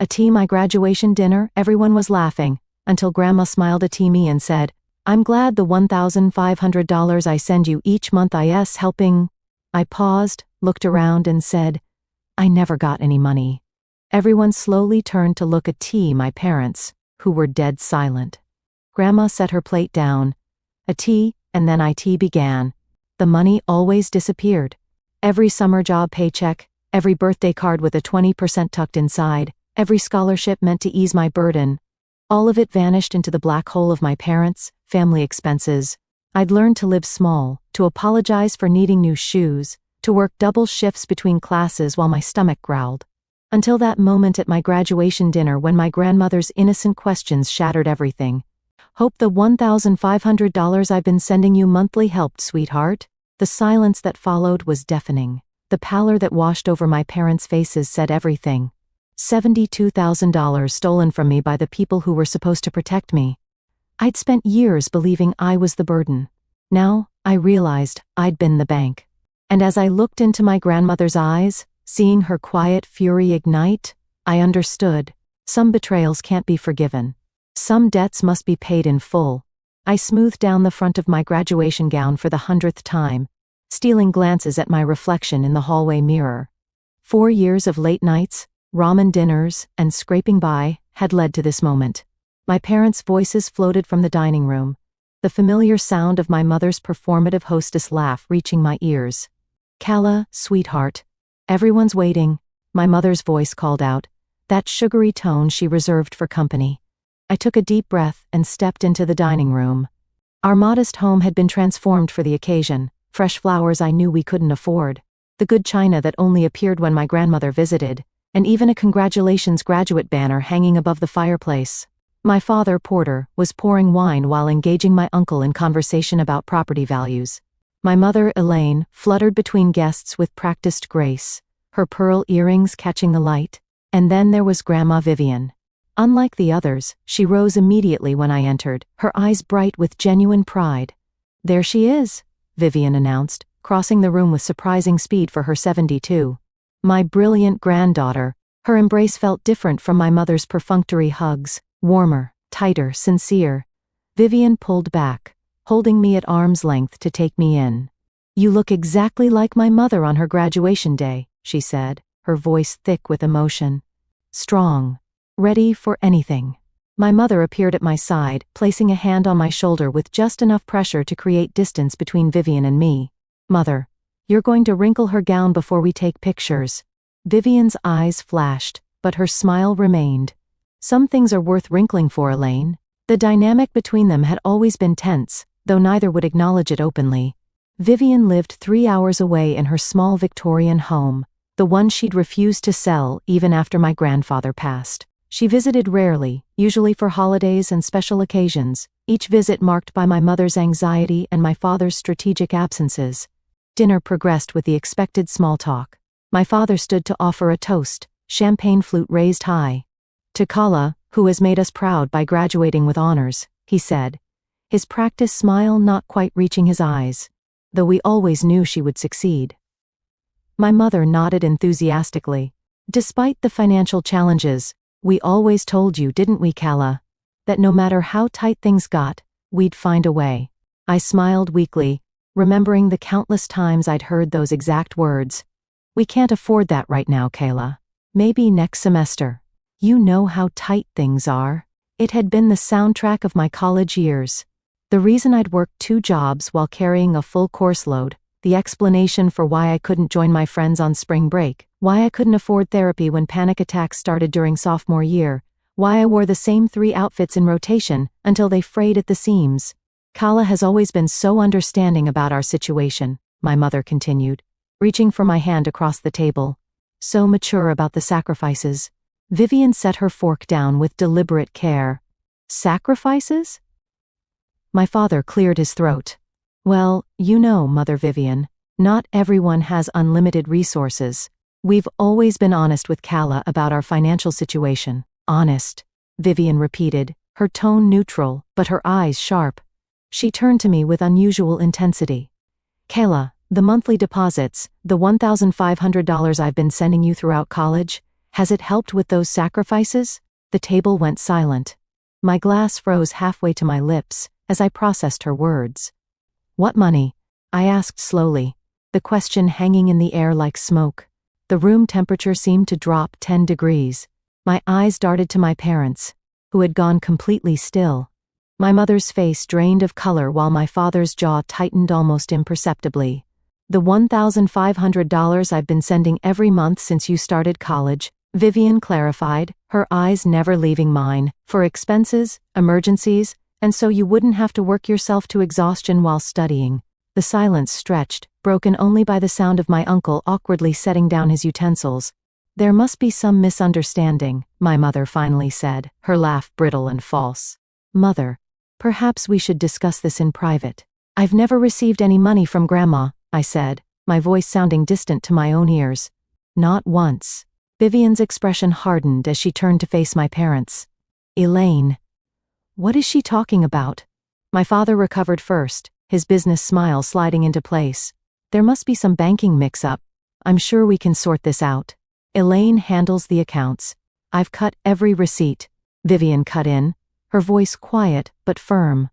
My graduation dinner, everyone was laughing, until Grandma smiled at me and said, "I'm glad the $1,500 I send you each month is helping." I paused, looked around and said, "I never got any money." Everyone slowly turned to look at my parents, who were dead silent. Grandma set her plate down. And then it began. The money always disappeared. Every summer job paycheck, every birthday card with a 20% tucked inside, every scholarship meant to ease my burden. All of it vanished into the black hole of my parents' family expenses. I'd learned to live small, to apologize for needing new shoes, to work double shifts between classes while my stomach growled. Until that moment at my graduation dinner when my grandmother's innocent questions shattered everything. "Hope the $1,500 I've been sending you monthly helped, sweetheart." The silence that followed was deafening. The pallor that washed over my parents' faces said everything. $72,000 stolen from me by the people who were supposed to protect me. I'd spent years believing I was the burden. Now, I realized I'd been the bank. And as I looked into my grandmother's eyes, seeing her quiet fury ignite, I understood. Some betrayals can't be forgiven. Some debts must be paid in full. I smoothed down the front of my graduation gown for the 100th time, stealing glances at my reflection in the hallway mirror. 4 years of late nights, ramen dinners, and scraping by had led to this moment. My parents' voices floated from the dining room, the familiar sound of my mother's performative hostess laugh reaching my ears. "Kala, sweetheart. Everyone's waiting," my mother's voice called out, that sugary tone she reserved for company. I took a deep breath and stepped into the dining room. Our modest home had been transformed for the occasion, fresh flowers I knew we couldn't afford, the good china that only appeared when my grandmother visited, and even a congratulations graduate banner hanging above the fireplace. My father, Porter, was pouring wine while engaging my uncle in conversation about property values. My mother, Elaine, fluttered between guests with practiced grace, her pearl earrings catching the light. And then there was Grandma Vivian. Unlike the others, she rose immediately when I entered, her eyes bright with genuine pride. "There she is," Vivian announced, crossing the room with surprising speed for her 72. My brilliant granddaughter. Her embrace felt different from my mother's perfunctory hugs, warmer, tighter, sincere. Vivian pulled back, holding me at arm's length to take me in. "You look exactly like my mother on her graduation day," she said, her voice thick with emotion. Strong. Ready for anything. My mother appeared at my side, placing a hand on my shoulder with just enough pressure to create distance between Vivian and me. "Mother, you're going to wrinkle her gown before we take pictures." Vivian's eyes flashed, but her smile remained. "Some things are worth wrinkling for, Elaine." The dynamic between them had always been tense, though neither would acknowledge it openly. Vivian lived 3 hours away in her small Victorian home, the one she'd refused to sell even after my grandfather passed. She visited rarely, usually for holidays and special occasions, each visit marked by my mother's anxiety and my father's strategic absences. Dinner progressed with the expected small talk. My father stood to offer a toast, champagne flute raised high. "To Kala, who has made us proud by graduating with honors," he said, his practiced smile not quite reaching his eyes, though we always knew she would succeed. My mother nodded enthusiastically. "Despite the financial challenges, we always told you, didn't we, Kala, that no matter how tight things got, we'd find a way." I smiled weakly, remembering the countless times I'd heard those exact words. "We can't afford that right now, Kala. Maybe next semester." "You know how tight things are." It had been the soundtrack of my college years. The reason I'd worked 2 jobs while carrying a full course load, the explanation for why I couldn't join my friends on spring break, why I couldn't afford therapy when panic attacks started during sophomore year, why I wore the same 3 outfits in rotation until they frayed at the seams. "Kala has always been so understanding about our situation," my mother continued, reaching for my hand across the table. "So mature about the sacrifices." Vivian set her fork down with deliberate care. "Sacrifices?" My father cleared his throat. "Well, you know, Mother Vivian, not everyone has unlimited resources. We've always been honest with Kala about our financial situation." "Honest," Vivian repeated, her tone neutral, but her eyes sharp. She turned to me with unusual intensity. "Kala, the monthly deposits, the $1,500 I've been sending you throughout college, Has it helped with those sacrifices? The table went silent. My glass froze halfway to my lips as I processed her words. What money? I asked slowly, the question hanging in the air like smoke. The room temperature seemed to drop 10 degrees. My eyes darted to my parents, who had gone completely still. My mother's face drained of color while my father's jaw tightened almost imperceptibly. The $1,500 I've been sending every month since you started college, Vivian clarified, her eyes never leaving mine, for expenses, emergencies, and so you wouldn't have to work yourself to exhaustion while studying. The silence stretched, broken only by the sound of my uncle awkwardly setting down his utensils. There must be some misunderstanding, my mother finally said, her laugh brittle and false. Mother, perhaps we should discuss this in private. I've never received any money from Grandma, I said, my voice sounding distant to my own ears. Not once. Vivian's expression hardened as she turned to face my parents. Elaine. What is she talking about? My father recovered first, his business smile sliding into place. There must be some banking mix-up. I'm sure we can sort this out. Elaine handles the accounts. I've cut every receipt. Vivian cut in, her voice quiet but firm.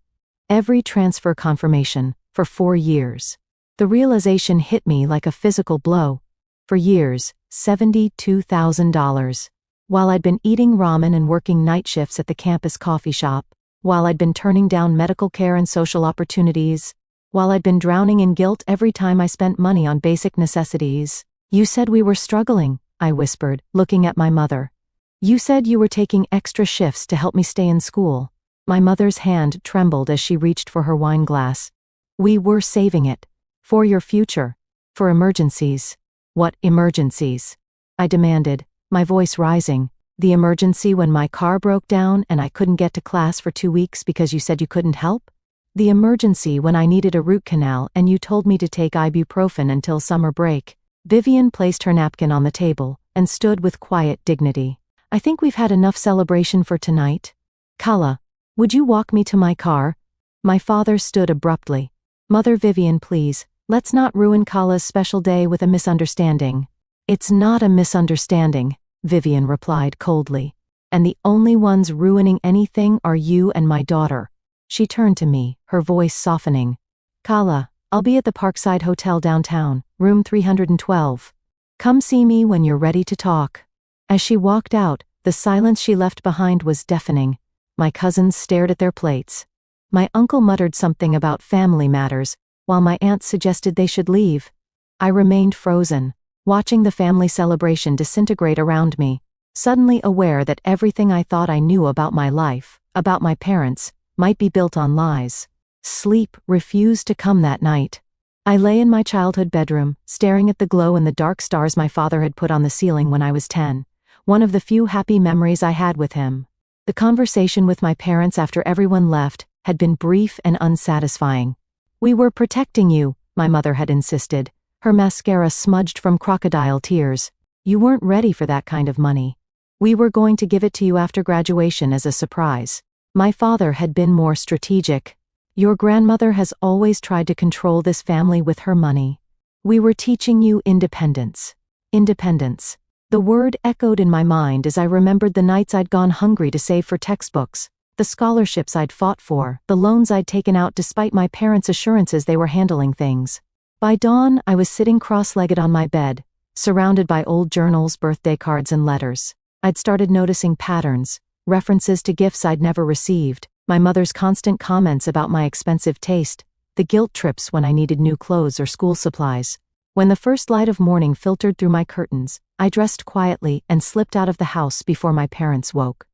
Every transfer confirmation, for 4 years. The realization hit me like a physical blow. For years, $72,000. While I'd been eating ramen and working night shifts at the campus coffee shop, while I'd been turning down medical care and social opportunities, while I'd been drowning in guilt every time I spent money on basic necessities. You said we were struggling, I whispered, looking at my mother. You said you were taking extra shifts to help me stay in school. My mother's hand trembled as she reached for her wine glass. We were saving it. For your future. For emergencies. What emergencies? I demanded, my voice rising. The emergency when my car broke down and I couldn't get to class for 2 weeks because you said you couldn't help? The emergency when I needed a root canal and you told me to take ibuprofen until summer break. Vivian placed her napkin on the table and stood with quiet dignity. I think we've had enough celebration for tonight. Kala, would you walk me to my car? My father stood abruptly. Mother Vivian, please, let's not ruin Kala's special day with a misunderstanding. It's not a misunderstanding, Vivian replied coldly. And the only ones ruining anything are you and my daughter. She turned to me, her voice softening. Kala, I'll be at the Parkside Hotel downtown, room 312. Come see me when you're ready to talk. As she walked out, the silence she left behind was deafening. My cousins stared at their plates. My uncle muttered something about family matters, while my aunt suggested they should leave. I remained frozen, watching the family celebration disintegrate around me, suddenly aware that everything I thought I knew about my life, about my parents, might be built on lies. Sleep refused to come that night. I lay in my childhood bedroom, staring at the glow and the dark stars my father had put on the ceiling when I was 10, one of the few happy memories I had with him. The conversation with my parents after everyone left had been brief and unsatisfying. We were protecting you, my mother had insisted, her mascara smudged from crocodile tears. You weren't ready for that kind of money. We were going to give it to you after graduation as a surprise. My father had been more strategic. Your grandmother has always tried to control this family with her money. We were teaching you independence. Independence. The word echoed in my mind as I remembered the nights I'd gone hungry to save for textbooks, the scholarships I'd fought for, the loans I'd taken out despite my parents' assurances they were handling things. By dawn, I was sitting cross-legged on my bed, surrounded by old journals, birthday cards, and letters. I'd started noticing patterns, references to gifts I'd never received, my mother's constant comments about my expensive taste, the guilt trips when I needed new clothes or school supplies. When the first light of morning filtered through my curtains, I dressed quietly and slipped out of the house before my parents woke.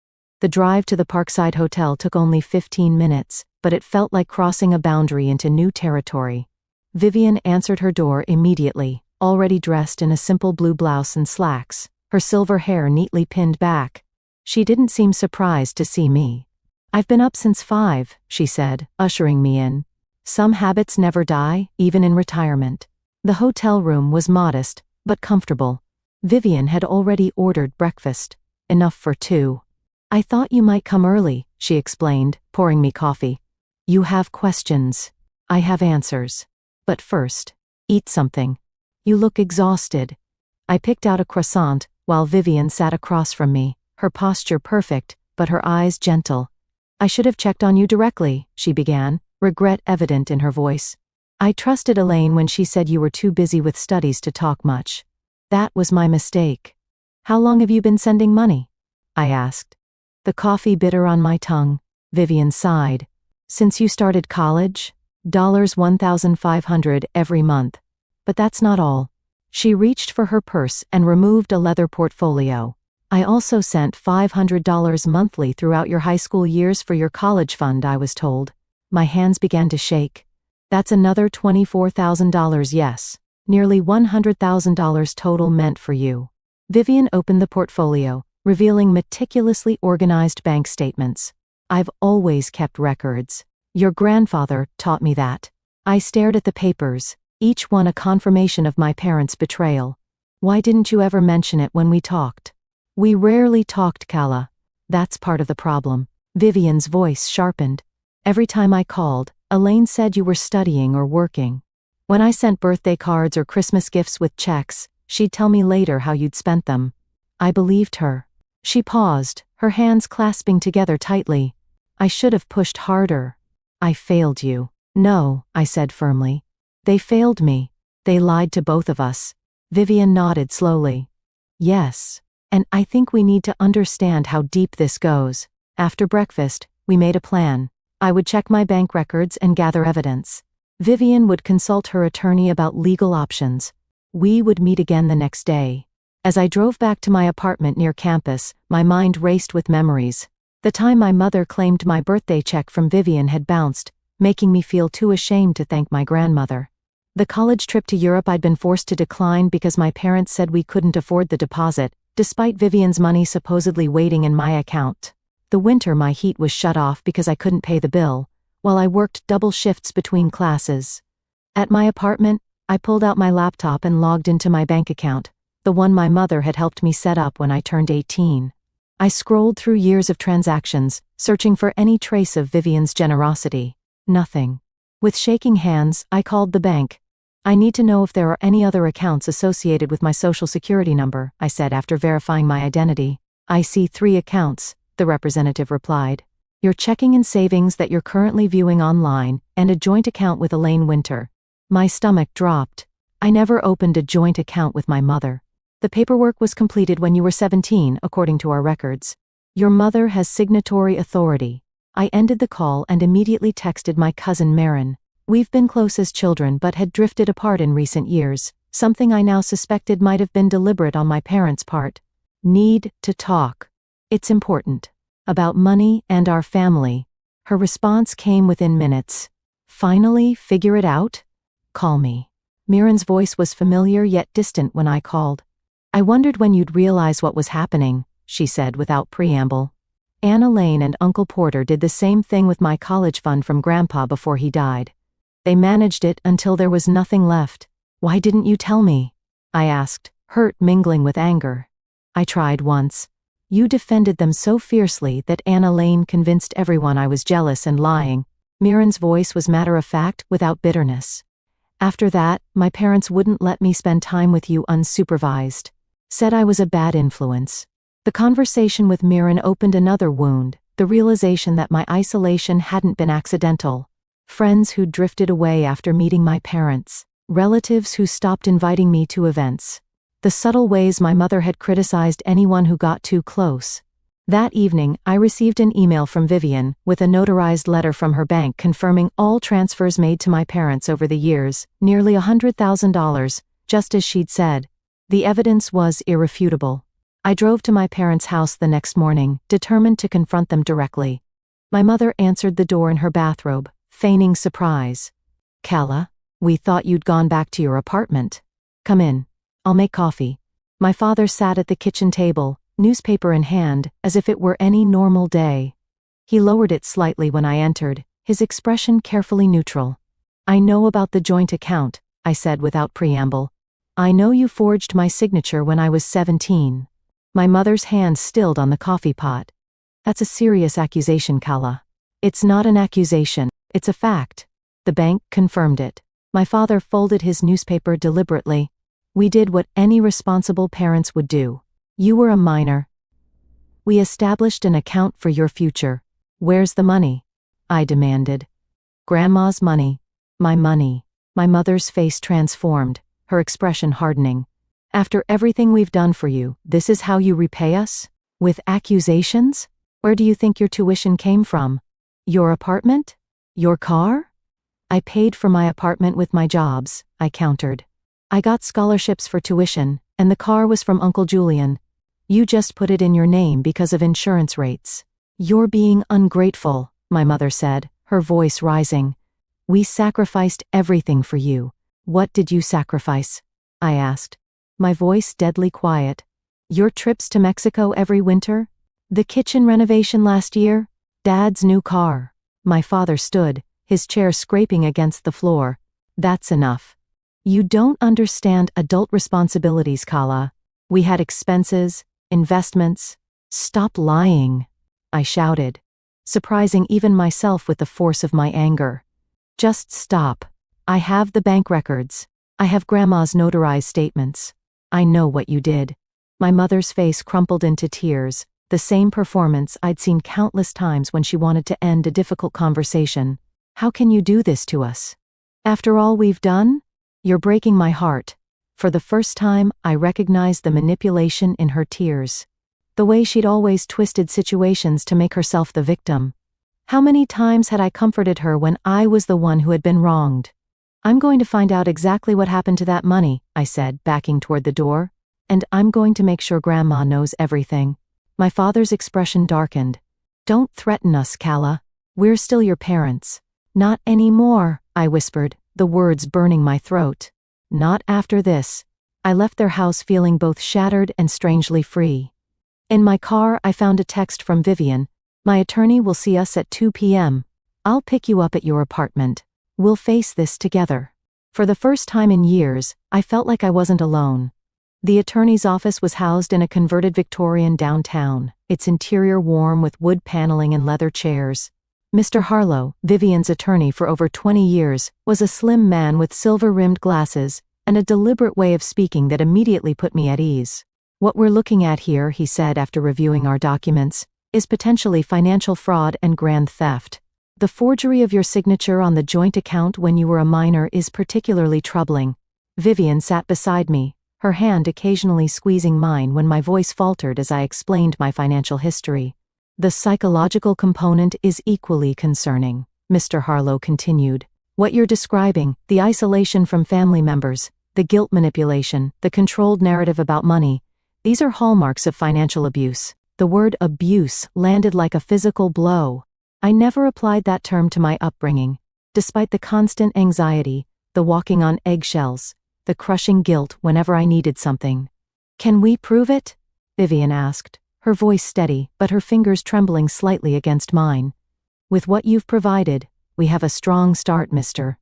The drive to the Parkside Hotel took only 15 minutes, but it felt like crossing a boundary into new territory. Vivian answered her door immediately, already dressed in a simple blue blouse and slacks, her silver hair neatly pinned back. She didn't seem surprised to see me. I've been up since 5, she said, ushering me in. Some habits never die, even in retirement. The hotel room was modest, but comfortable. Vivian had already ordered breakfast, enough for 2. I thought you might come early, she explained, pouring me coffee. You have questions. I have answers. But first, eat something. You look exhausted. I picked out a croissant, while Vivian sat across from me, her posture perfect, but her eyes gentle. I should have checked on you directly, she began, regret evident in her voice. I trusted Elaine when she said you were too busy with studies to talk much. That was my mistake. How long have you been sending money? I asked. The coffee bitter on my tongue, Vivian sighed. Since you started college? $1,500 every month. But that's not all. She reached for her purse and removed a leather portfolio. I also sent $500 monthly throughout your high school years for your college fund, I was told. My hands began to shake. That's another $24,000, yes. Nearly $100,000 total meant for you. Vivian opened the portfolio, revealing meticulously organized bank statements. I've always kept records. Your grandfather taught me that. I stared at the papers, each one a confirmation of my parents' betrayal. Why didn't you ever mention it when we talked? We rarely talked, Kala. That's part of the problem. Vivian's voice sharpened. Every time I called, Elaine said you were studying or working. When I sent birthday cards or Christmas gifts with checks, she'd tell me later how you'd spent them. I believed her. She paused, her hands clasping together tightly. I should have pushed harder. I failed you. No, I said firmly. They failed me. They lied to both of us. Vivian nodded slowly. Yes. And I think we need to understand how deep this goes. After breakfast, we made a plan. I would check my bank records and gather evidence. Vivian would consult her attorney about legal options. We would meet again the next day. As I drove back to my apartment near campus, my mind raced with memories. The time my mother claimed my birthday check from Vivian had bounced, making me feel too ashamed to thank my grandmother. The college trip to Europe I'd been forced to decline because my parents said we couldn't afford the deposit, despite Vivian's money supposedly waiting in my account. The winter my heat was shut off because I couldn't pay the bill, while I worked double shifts between classes. At my apartment, I pulled out my laptop and logged into my bank account, the one my mother had helped me set up when I turned 18. I scrolled through years of transactions, searching for any trace of Vivian's generosity. Nothing. With shaking hands, I called the bank. I need to know if there are any other accounts associated with my social security number, I said after verifying my identity. I see 3 accounts, the representative replied. Your checking and savings that you're currently viewing online, and a joint account with Elaine Winter. My stomach dropped. I never opened a joint account with my mother. The paperwork was completed when you were 17, according to our records. Your mother has signatory authority. I ended the call and immediately texted my cousin Marin. We've been close as children but had drifted apart in recent years, something I now suspected might have been deliberate on my parents' part. Need to talk. It's important. About money and our family. Her response came within minutes. Finally, figure it out? Call me. Miran's voice was familiar yet distant when I called. I wondered when you'd realize what was happening, she said without preamble. Anna Lane and Uncle Porter did the same thing with my college fund from Grandpa before he died. They managed it until there was nothing left. Why didn't you tell me? I asked, hurt mingling with anger. I tried once. You defended them so fiercely that Anna Lane convinced everyone I was jealous and lying. Miran's voice was matter-of-fact, without bitterness. After that, my parents wouldn't let me spend time with you unsupervised. Said I was a bad influence. The conversation with Miran opened another wound, the realization that my isolation hadn't been accidental. Friends who'd drifted away after meeting my parents. Relatives who stopped inviting me to events. The subtle ways my mother had criticized anyone who got too close. That evening, I received an email from Vivian, with a notarized letter from her bank confirming all transfers made to my parents over the years, nearly $100,000, just as she'd said. The evidence was irrefutable. I drove to my parents' house the next morning, determined to confront them directly. My mother answered the door in her bathrobe, feigning surprise. Kala, we thought you'd gone back to your apartment. Come in. I'll make coffee. My father sat at the kitchen table, newspaper in hand, as if it were any normal day. He lowered it slightly when I entered, his expression carefully neutral. I know about the joint account, I said without preamble. I know you forged my signature when I was 17. My mother's hand stilled on the coffee pot. That's a serious accusation, Kala. It's not an accusation, it's a fact. The bank confirmed it. My father folded his newspaper deliberately. We did what any responsible parents would do. You were a minor. We established an account for your future. Where's the money? I demanded. Grandma's money. My money. My mother's face transformed, her expression hardening. After everything we've done for you, this is how you repay us? With accusations? Where do you think your tuition came from? Your apartment? Your car? I paid for my apartment with my jobs, I countered. I got scholarships for tuition, and the car was from Uncle Julian. You just put it in your name because of insurance rates. You're being ungrateful, my mother said, her voice rising. We sacrificed everything for you. What did you sacrifice? I asked. My voice deadly quiet. Your trips to Mexico every winter? The kitchen renovation last year? Dad's new car. My father stood, his chair scraping against the floor. That's enough. You don't understand adult responsibilities, Kala. We had expenses, investments. Stop lying, I shouted, surprising even myself with the force of my anger. Just stop. I have the bank records. I have Grandma's notarized statements. I know what you did. My mother's face crumpled into tears, the same performance I'd seen countless times when she wanted to end a difficult conversation. How can you do this to us? After all we've done? You're breaking my heart. For the first time, I recognized the manipulation in her tears. The way she'd always twisted situations to make herself the victim. How many times had I comforted her when I was the one who had been wronged? I'm going to find out exactly what happened to that money, I said, backing toward the door. And I'm going to make sure Grandma knows everything. My father's expression darkened. Don't threaten us, Kala. We're still your parents. Not anymore, I whispered, the words burning my throat. Not after this. I left their house feeling both shattered and strangely free. In my car, I found a text from Vivian. My attorney will see us at 2 p.m. I'll pick you up at your apartment. We'll face this together. For the first time in years, I felt like I wasn't alone. The attorney's office was housed in a converted Victorian downtown, its interior warm with wood paneling and leather chairs. Mr. Harlow, Vivian's attorney for over 20 years, was a slim man with silver-rimmed glasses and a deliberate way of speaking that immediately put me at ease. What we're looking at here, he said after reviewing our documents, is potentially financial fraud and grand theft. The forgery of your signature on the joint account when you were a minor is particularly troubling. Vivian sat beside me, her hand occasionally squeezing mine when my voice faltered as I explained my financial history. The psychological component is equally concerning, Mr. Harlow continued. What you're describing, the isolation from family members, the guilt manipulation, the controlled narrative about money, these are hallmarks of financial abuse. The word abuse landed like a physical blow. I never applied that term to my upbringing, despite the constant anxiety, the walking on eggshells, the crushing guilt whenever I needed something. Can we prove it? Vivian asked, her voice steady but her fingers trembling slightly against mine. With what you've provided, we have a strong start, Mr.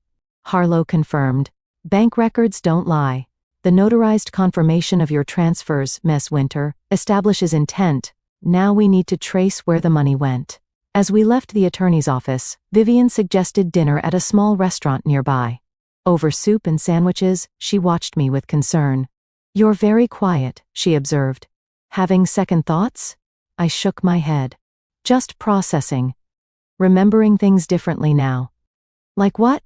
Harlow confirmed. Bank records don't lie. The notarized confirmation of your transfers, Miss Winter, establishes intent. Now we need to trace where the money went. As we left the attorney's office, Vivian suggested dinner at a small restaurant nearby. Over soup and sandwiches, she watched me with concern. You're very quiet, she observed. Having second thoughts? I shook my head. Just processing. Remembering things differently now. Like what?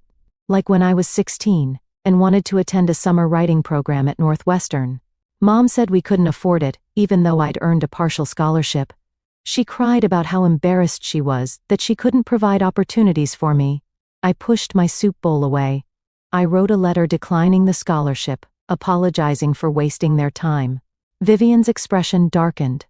Like when I was 16 and wanted to attend a summer writing program at Northwestern. Mom said we couldn't afford it, even though I'd earned a partial scholarship. She cried about how embarrassed she was that she couldn't provide opportunities for me. I pushed my soup bowl away. I wrote a letter declining the scholarship, apologizing for wasting their time. Vivian's expression darkened.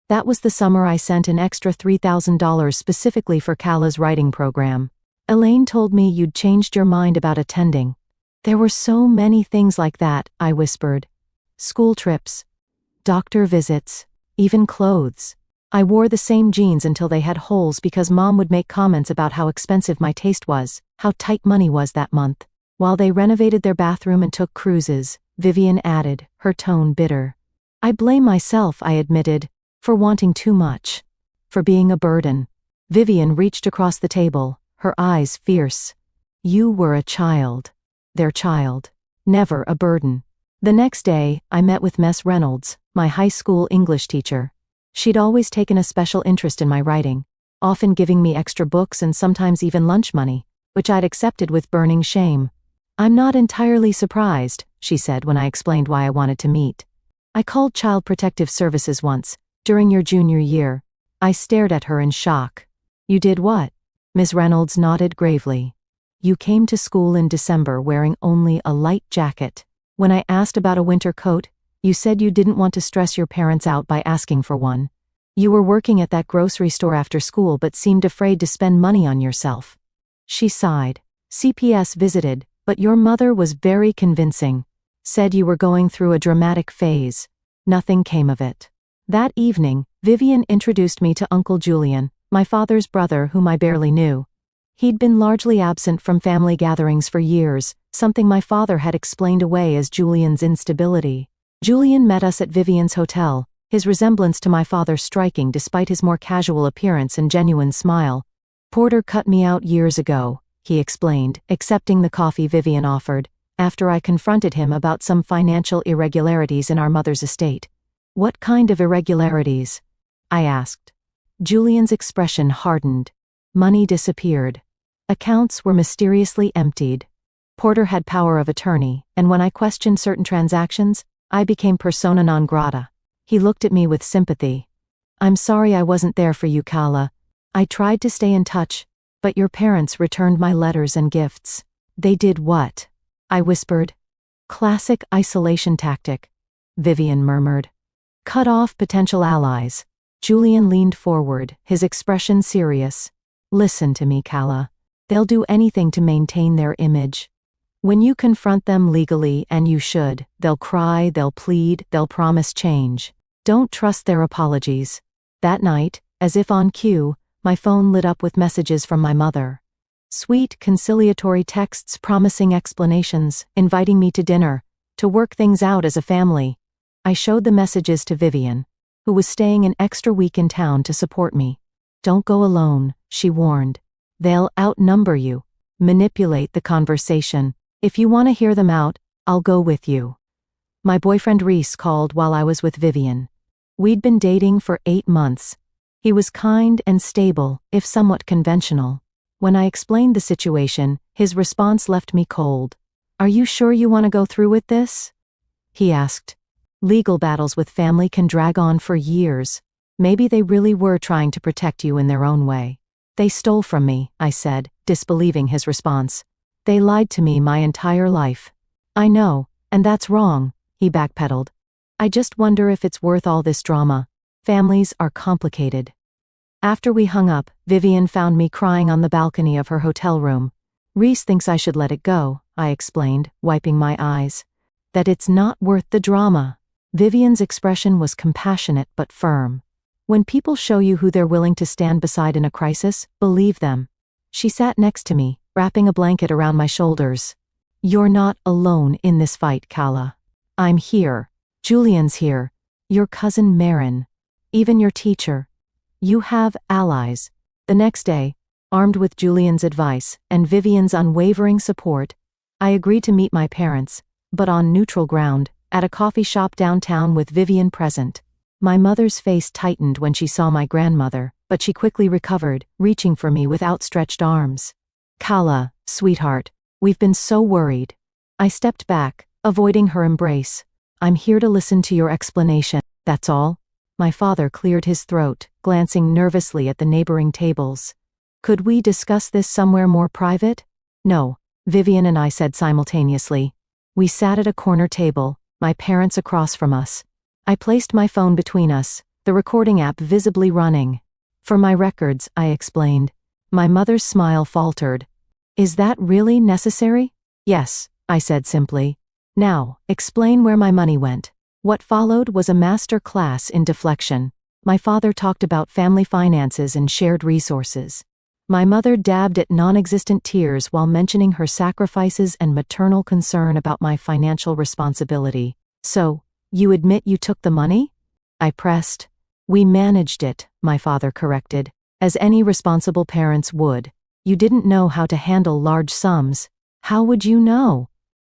That was the summer I sent an extra $3,000 specifically for Kala's writing program. Elaine told me you'd changed your mind about attending. There were so many things like that, I whispered. School trips, doctor visits, even clothes. I wore the same jeans until they had holes because Mom would make comments about how expensive my taste was, how tight money was that month. While they renovated their bathroom and took cruises, Vivian added, her tone bitter. I blame myself, I admitted, for wanting too much. For being a burden. Vivian reached across the table, her eyes fierce. You were a child. Their child. Never a burden. The next day, I met with Miss Reynolds, my high school English teacher. She'd always taken a special interest in my writing, often giving me extra books and sometimes even lunch money, which I'd accepted with burning shame. "I'm not entirely surprised," she said when I explained why I wanted to meet. "I called Child Protective Services once, during your junior year." I stared at her in shock. "You did what?" Ms. Reynolds nodded gravely. "You came to school in December wearing only a light jacket. When I asked about a winter coat, you said you didn't want to stress your parents out by asking for one. You were working at that grocery store after school but seemed afraid to spend money on yourself." She sighed. "CPS visited, but your mother was very convincing. Said you were going through a dramatic phase. Nothing came of it." That evening, Vivian introduced me to Uncle Julian, my father's brother whom I barely knew. He'd been largely absent from family gatherings for years, something my father had explained away as Julian's instability. Julian met us at Vivian's hotel, his resemblance to my father striking despite his more casual appearance and genuine smile. "Porter cut me out years ago," he explained, accepting the coffee Vivian offered, after I confronted him about some financial irregularities in our mother's estate. "What kind of irregularities?" I asked. Julian's expression hardened. Money disappeared. Accounts were mysteriously emptied. Porter had power of attorney, and when I questioned certain transactions, I became persona non grata. He looked at me with sympathy. "I'm sorry I wasn't there for you, Kala. I tried to stay in touch, but your parents returned my letters and gifts." "They did what?" I whispered. "Classic isolation tactic," Vivian murmured. "Cut off potential allies." Julian leaned forward, his expression serious. "Listen to me, Kala. They'll do anything to maintain their image. When you confront them legally, and you should, they'll cry, they'll plead, they'll promise change. Don't trust their apologies." That night, as if on cue, my phone lit up with messages from my mother. Sweet, conciliatory texts promising explanations, inviting me to dinner, to work things out as a family. I showed the messages to Vivian, who was staying an extra week in town to support me. "Don't go alone," she warned. "They'll outnumber you. Manipulate the conversation. If you want to hear them out, I'll go with you." My boyfriend Reese called while I was with Vivian. We'd been dating for 8 months. He was kind and stable, if somewhat conventional. When I explained the situation, his response left me cold. "Are you sure you want to go through with this?" he asked. "Legal battles with family can drag on for years. Maybe they really were trying to protect you in their own way." "They stole from me," I said, disbelieving his response. "They lied to me my entire life." "I know, and that's wrong," he backpedaled. "I just wonder if it's worth all this drama. Families are complicated." After we hung up, Vivian found me crying on the balcony of her hotel room. "Reese thinks I should let it go," I explained, wiping my eyes. "That it's not worth the drama." Vivian's expression was compassionate but firm. When people show you who they're willing to stand beside in a crisis, believe them. She sat next to me, wrapping a blanket around my shoulders. "You're not alone in this fight, Kala. I'm here. Julian's here. Your cousin Marin. Even your teacher. You have allies." The next day, armed with Julian's advice and Vivian's unwavering support, I agreed to meet my parents, but on neutral ground, at a coffee shop downtown with Vivian present. My mother's face tightened when she saw my grandmother, but she quickly recovered, reaching for me with outstretched arms. "Kala, sweetheart, we've been so worried." I stepped back, avoiding her embrace. "I'm here to listen to your explanation, that's all." My father cleared his throat, glancing nervously at the neighboring tables. "Could we discuss this somewhere more private?" "No," Vivian and I said simultaneously. We sat at a corner table, my parents across from us. I placed my phone between us, the recording app visibly running. "For my records," I explained. My mother's smile faltered. "Is that really necessary?" "Yes," I said simply. "Now, explain where my money went." What followed was a master class in deflection. My father talked about family finances and shared resources. My mother dabbed at non-existent tears while mentioning her sacrifices and maternal concern about my financial responsibility. "So, you admit you took the money?" I pressed. "We managed it," my father corrected, "as any responsible parents would. You didn't know how to handle large sums. How would you know?"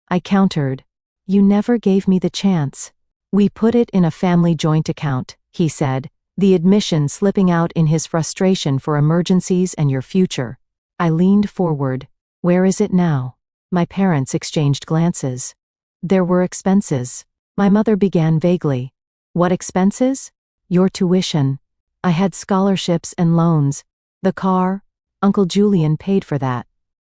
I countered. "You never gave me the chance. We put it in a family joint account, he said, the admission slipping out in his frustration for emergencies and your future. I leaned forward. Where is it now? My parents exchanged glances. There were expenses. My mother began vaguely. What expenses? Your tuition. I had scholarships and loans. The car? Uncle Julian paid for that.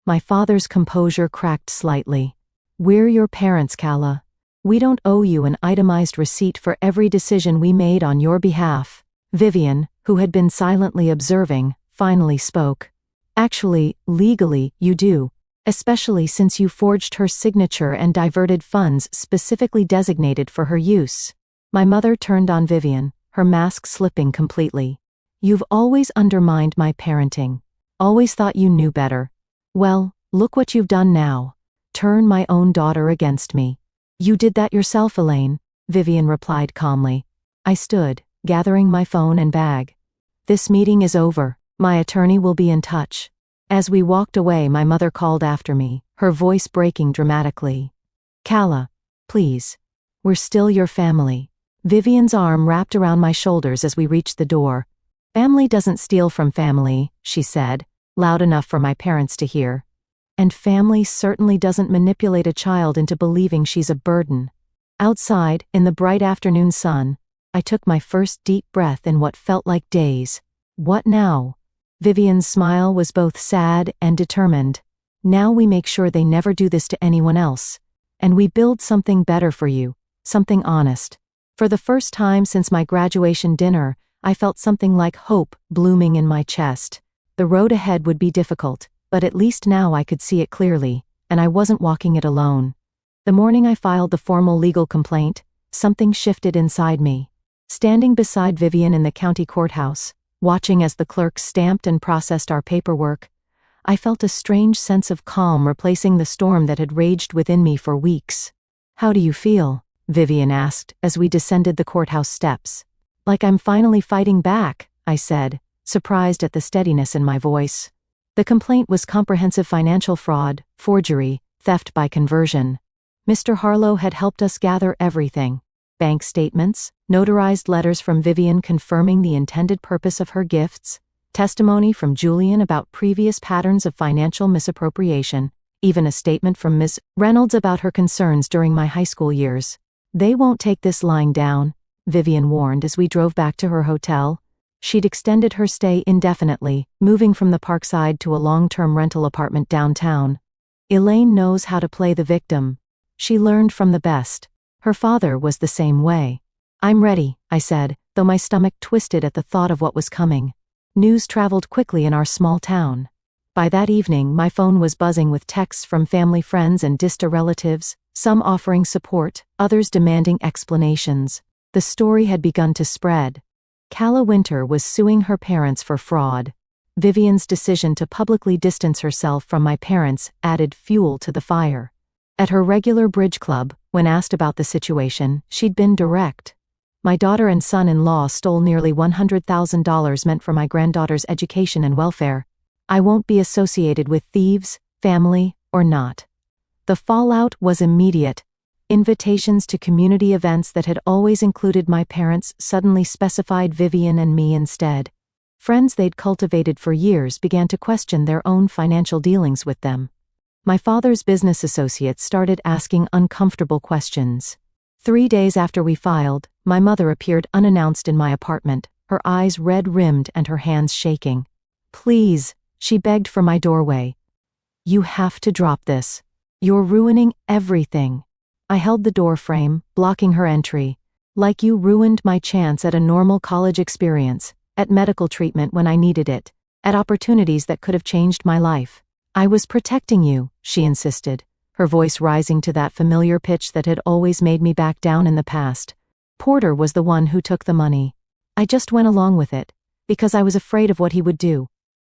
My father's composure cracked slightly. We're your parents, Calla. We don't owe you an itemized receipt for every decision we made on your behalf. Vivian, who had been silently observing, finally spoke. Actually, legally, you do, especially since you forged her signature and diverted funds specifically designated for her use. My mother turned on Vivian, her mask slipping completely. You've always undermined my parenting. Always thought you knew better. Well, look what you've done now. Turn my own daughter against me. You did that yourself, Elaine, Vivian replied calmly. I stood, gathering my phone and bag. This meeting is over. My attorney will be in touch. As we walked away, my mother called after me, her voice breaking dramatically. Calla, please. We're still your family. Vivian's arm wrapped around my shoulders as we reached the door. Family doesn't steal from family, she said, loud enough for my parents to hear. And family certainly doesn't manipulate a child into believing she's a burden. Outside, in the bright afternoon sun, I took my first deep breath in what felt like days. What now? Vivian's smile was both sad and determined. Now we make sure they never do this to anyone else. And we build something better for you, something honest. For the first time since my graduation dinner, I felt something like hope blooming in my chest. The road ahead would be difficult, but at least now I could see it clearly, and I wasn't walking it alone. The morning I filed the formal legal complaint, something shifted inside me. Standing beside Vivian in the county courthouse, watching as the clerks stamped and processed our paperwork, I felt a strange sense of calm replacing the storm that had raged within me for weeks. How do you feel? Vivian asked as we descended the courthouse steps. Like I'm finally fighting back, I said, surprised at the steadiness in my voice. The complaint was comprehensive financial fraud, forgery, theft by conversion. Mr. Harlow had helped us gather everything. Bank statements, notarized letters from Vivian confirming the intended purpose of her gifts, testimony from Julian about previous patterns of financial misappropriation, even a statement from Ms. Reynolds about her concerns during my high school years. They won't take this lying down, Vivian warned as we drove back to her hotel. She'd extended her stay indefinitely, moving from the Parkside to a long-term rental apartment downtown. Elaine knows how to play the victim. She learned from the best. Her father was the same way. I'm ready, I said, though my stomach twisted at the thought of what was coming. News traveled quickly in our small town. By that evening, my phone was buzzing with texts from family friends and distant relatives, some offering support, others demanding explanations. The story had begun to spread. Calla Winter was suing her parents for fraud. Vivian's decision to publicly distance herself from my parents added fuel to the fire. At her regular bridge club, when asked about the situation, she'd been direct. My daughter and son-in-law stole nearly $100,000 meant for my granddaughter's education and welfare. I won't be associated with thieves, family, or not. The fallout was immediate. Invitations to community events that had always included my parents suddenly specified Vivian and me instead. Friends they'd cultivated for years began to question their own financial dealings with them. My father's business associates started asking uncomfortable questions. 3 days after we filed, my mother appeared unannounced in my apartment, her eyes red-rimmed and her hands shaking. Please, she begged from my doorway. You have to drop this. You're ruining everything. I held the door frame, blocking her entry. Like you ruined my chance at a normal college experience, at medical treatment when I needed it, at opportunities that could have changed my life. I was protecting you, she insisted, her voice rising to that familiar pitch that had always made me back down in the past. Porter was the one who took the money. I just went along with it, because I was afraid of what he would do.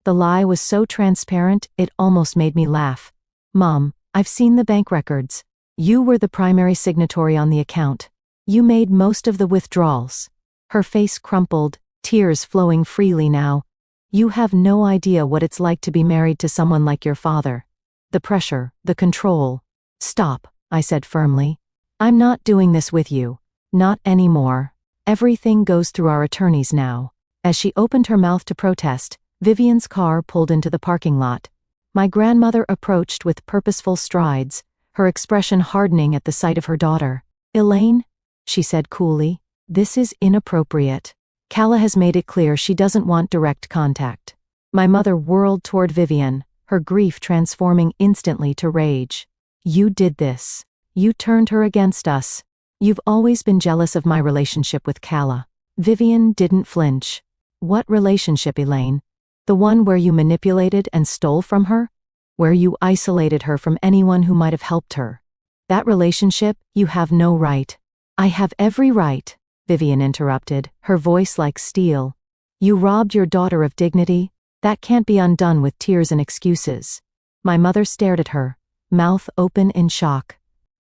The lie was so transparent, it almost made me laugh. Mom, I've seen the bank records. You were the primary signatory on the account. You made most of the withdrawals. Her face crumpled, tears flowing freely now. You have no idea what it's like to be married to someone like your father. The pressure, the control. Stop, I said firmly. I'm not doing this with you. Not anymore. Everything goes through our attorneys now. As she opened her mouth to protest, Vivian's car pulled into the parking lot. My grandmother approached with purposeful strides, her expression hardening at the sight of her daughter. "Elaine," she said coolly, "this is inappropriate. Calla has made it clear she doesn't want direct contact." My mother whirled toward Vivian, her grief transforming instantly to rage. "You did this. You turned her against us. You've always been jealous of my relationship with Calla." Vivian didn't flinch. "What relationship, Elaine? The one where you manipulated and stole from her? Where you isolated her from anyone who might have helped her? That relationship, you have no right." "I have every right," Vivian interrupted, her voice like steel. "You robbed your daughter of dignity. That can't be undone with tears and excuses." My mother stared at her, mouth open in shock.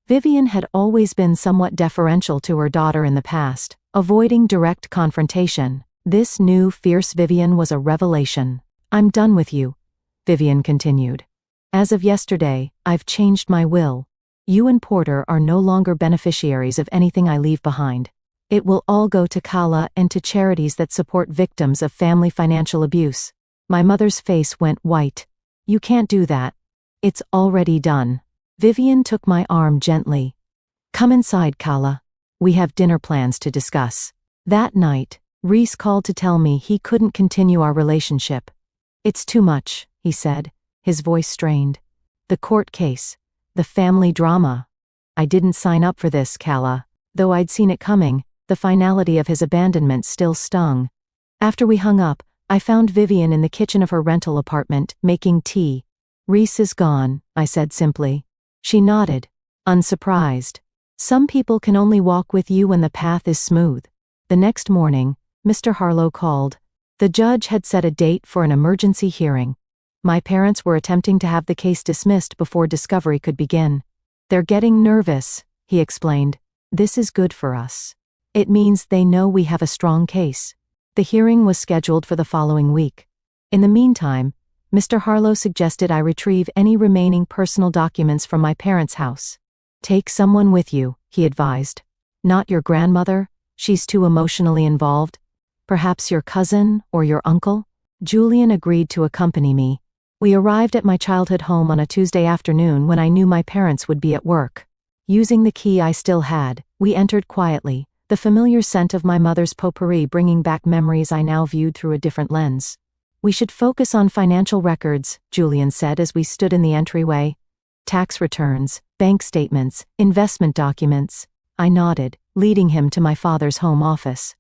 Vivian had always been somewhat deferential to her daughter in the past, avoiding direct confrontation. This new, fierce Vivian was a revelation. "I'm done with you," Vivian continued. "As of yesterday, I've changed my will. You and Porter are no longer beneficiaries of anything I leave behind. It will all go to Calla and to charities that support victims of family financial abuse." My mother's face went white. "You can't do that. It's already done." Vivian took my arm gently. "Come inside, Calla. We have dinner plans to discuss." That night, Reese called to tell me he couldn't continue our relationship. "It's too much," he said, his voice strained. "The court case. The family drama. I didn't sign up for this, Calla." Though I'd seen it coming, the finality of his abandonment still stung. After we hung up, I found Vivian in the kitchen of her rental apartment, making tea. "Reese is gone," I said simply. She nodded, unsurprised. "Some people can only walk with you when the path is smooth." The next morning, Mr. Harlow called. The judge had set a date for an emergency hearing. My parents were attempting to have the case dismissed before discovery could begin. "They're getting nervous," he explained. "This is good for us. It means they know we have a strong case." The hearing was scheduled for the following week. In the meantime, Mr. Harlow suggested I retrieve any remaining personal documents from my parents' house. "Take someone with you," he advised. "Not your grandmother, she's too emotionally involved. Perhaps your cousin or your uncle?" Julian agreed to accompany me. We arrived at my childhood home on a Tuesday afternoon when I knew my parents would be at work. Using the key I still had, we entered quietly, the familiar scent of my mother's potpourri bringing back memories I now viewed through a different lens. "We should focus on financial records," Julian said as we stood in the entryway. "Tax returns, bank statements, investment documents." I nodded, leading him to my father's home office.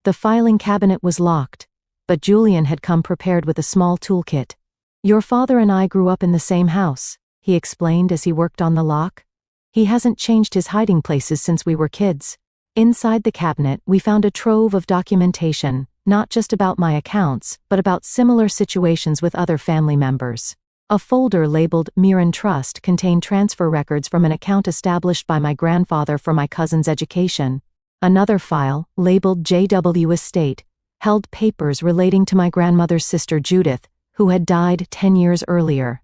The filing cabinet was locked, but Julian had come prepared with a small toolkit. "Your father and I grew up in the same house," he explained as he worked on the lock. "He hasn't changed his hiding places since we were kids." Inside the cabinet, we found a trove of documentation, not just about my accounts, but about similar situations with other family members. A folder labeled Mirren Trust contained transfer records from an account established by my grandfather for my cousin's education. Another file, labeled JW Estate, held papers relating to my grandmother's sister Judith, who had died 10 years earlier.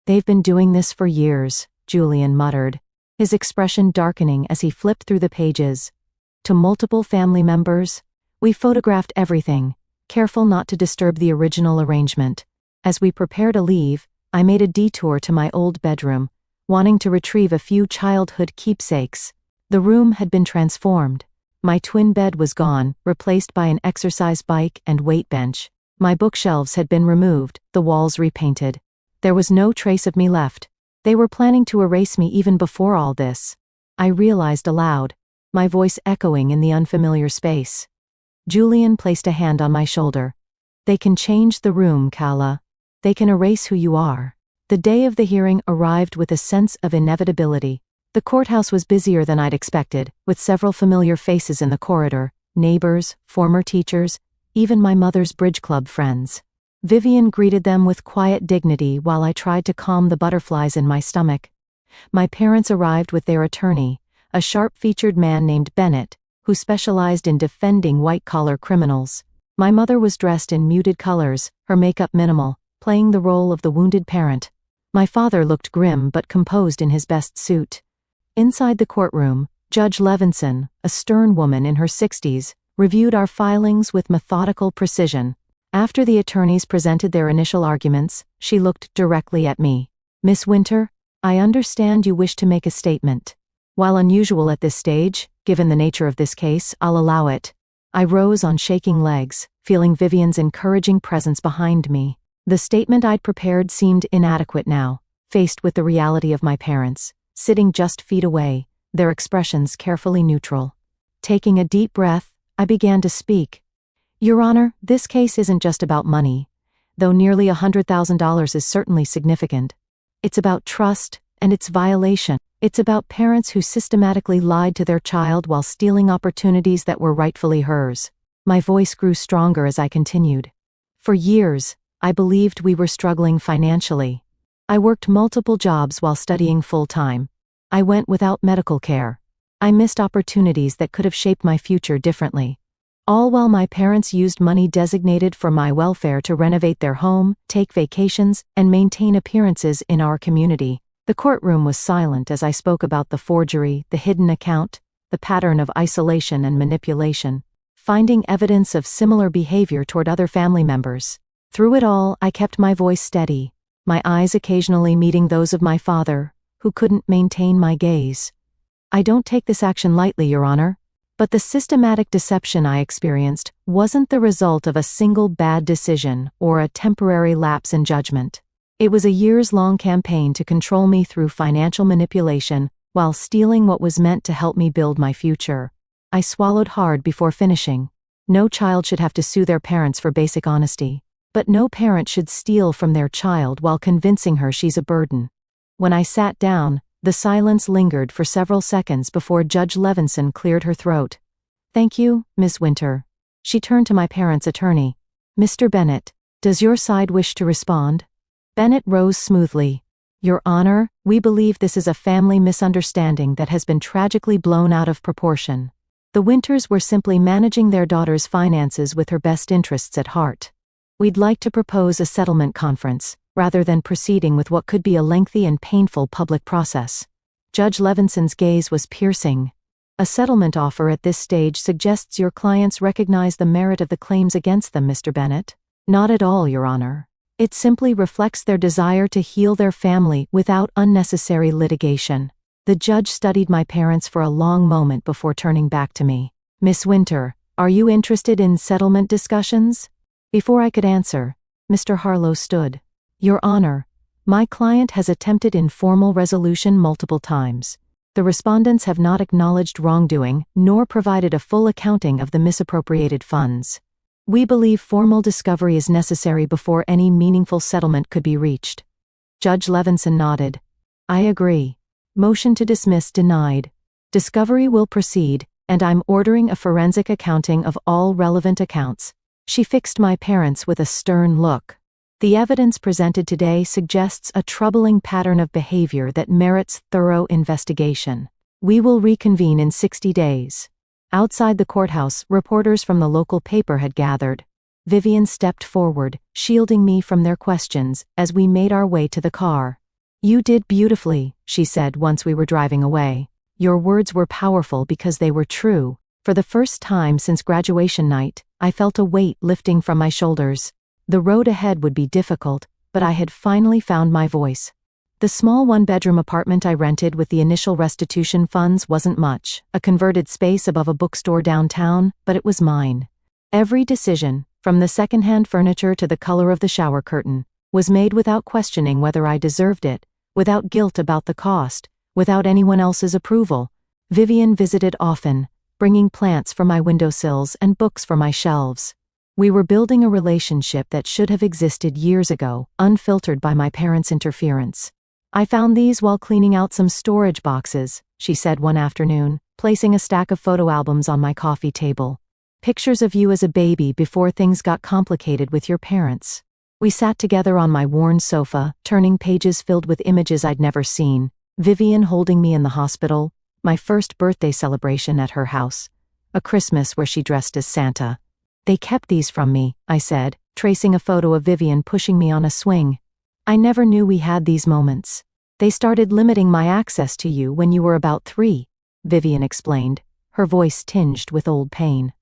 "They've been doing this for years," Julian muttered, his expression darkening as he flipped through the pages. "To multiple family members. We photographed everything, careful not to disturb the original arrangement. As we prepare to leave, I made a detour to my old bedroom, wanting to retrieve a few childhood keepsakes. The room had been transformed. My twin bed was gone, replaced by an exercise bike and weight bench. My bookshelves had been removed, the walls repainted. There was no trace of me left. They were planning to erase me even before all this. I realized aloud, my voice echoing in the unfamiliar space. Julian placed a hand on my shoulder. "They can change the room, Calla. They can erase who you are." The day of the hearing arrived with a sense of inevitability. The courthouse was busier than I'd expected, with several familiar faces in the corridor, neighbors, former teachers, even my mother's bridge club friends. Vivian greeted them with quiet dignity while I tried to calm the butterflies in my stomach. My parents arrived with their attorney, a sharp-featured man named Bennett, who specialized in defending white-collar criminals. My mother was dressed in muted colors, her makeup minimal, playing the role of the wounded parent. My father looked grim but composed in his best suit. Inside the courtroom, Judge Levinson, a stern woman in her 60s, reviewed our filings with methodical precision. After the attorneys presented their initial arguments, she looked directly at me. "Miss Winter, I understand you wish to make a statement. While unusual at this stage, given the nature of this case, I'll allow it." I rose on shaking legs, feeling Vivian's encouraging presence behind me. The statement I'd prepared seemed inadequate now, faced with the reality of my parents, sitting just feet away, their expressions carefully neutral. Taking a deep breath, I began to speak. "Your Honor, this case isn't just about money, though nearly $100,000 is certainly significant. It's about trust and its violation. It's about parents who systematically lied to their child while stealing opportunities that were rightfully hers." My voice grew stronger as I continued. "For years, I believed we were struggling financially. I worked multiple jobs while studying full-time. I went without medical care. I missed opportunities that could have shaped my future differently. All while my parents used money designated for my welfare to renovate their home, take vacations, and maintain appearances in our community." The courtroom was silent as I spoke about the forgery, the hidden account, the pattern of isolation and manipulation, finding evidence of similar behavior toward other family members. Through it all, I kept my voice steady, my eyes occasionally meeting those of my father, who couldn't maintain my gaze. "I don't take this action lightly, Your Honor, but the systematic deception I experienced wasn't the result of a single bad decision or a temporary lapse in judgment. It was a years-long campaign to control me through financial manipulation while stealing what was meant to help me build my future." I swallowed hard before finishing. No child should have to sue their parents for basic honesty, but no parent should steal from their child while convincing her she's a burden. When I sat down, the silence lingered for several seconds before Judge Levinson cleared her throat. "Thank you, Miss Winter." She turned to my parents' attorney. "Mr. Bennett, does your side wish to respond?" Bennett rose smoothly. "Your Honor, we believe this is a family misunderstanding that has been tragically blown out of proportion. The Winters were simply managing their daughter's finances with her best interests at heart. We'd like to propose a settlement conference, rather than proceeding with what could be a lengthy and painful public process." Judge Levinson's gaze was piercing. "A settlement offer at this stage suggests your clients recognize the merit of the claims against them, Mr. Bennett." "Not at all, Your Honor. It simply reflects their desire to heal their family without unnecessary litigation." The judge studied my parents for a long moment before turning back to me. "Miss Winter, are you interested in settlement discussions?" Before I could answer, Mr. Harlow stood. "Your Honor, my client has attempted informal resolution multiple times. The respondents have not acknowledged wrongdoing nor provided a full accounting of the misappropriated funds. We believe formal discovery is necessary before any meaningful settlement could be reached." Judge Levinson nodded. "I agree. Motion to dismiss denied. Discovery will proceed, and I'm ordering a forensic accounting of all relevant accounts." She fixed my parents with a stern look. "The evidence presented today suggests a troubling pattern of behavior that merits thorough investigation. We will reconvene in 60 days. Outside the courthouse, reporters from the local paper had gathered. Vivian stepped forward, shielding me from their questions as we made our way to the car. "You did beautifully," she said once we were driving away. "Your words were powerful because they were true." For the first time since graduation night, I felt a weight lifting from my shoulders. The road ahead would be difficult, but I had finally found my voice. The small one-bedroom apartment I rented with the initial restitution funds wasn't much, a converted space above a bookstore downtown, but it was mine. Every decision, from the secondhand furniture to the color of the shower curtain, was made without questioning whether I deserved it, without guilt about the cost, without anyone else's approval. Vivian visited often, bringing plants for my windowsills and books for my shelves. We were building a relationship that should have existed years ago, unfiltered by my parents' interference. "I found these while cleaning out some storage boxes," she said one afternoon, placing a stack of photo albums on my coffee table. "Pictures of you as a baby before things got complicated with your parents." We sat together on my worn sofa, turning pages filled with images I'd never seen. Vivian holding me in the hospital, my first birthday celebration at her house, a Christmas where she dressed as Santa. "They kept these from me," I said, tracing a photo of Vivian pushing me on a swing. "I never knew we had these moments. They started limiting my access to you when you were about 3. Vivian explained, her voice tinged with old pain.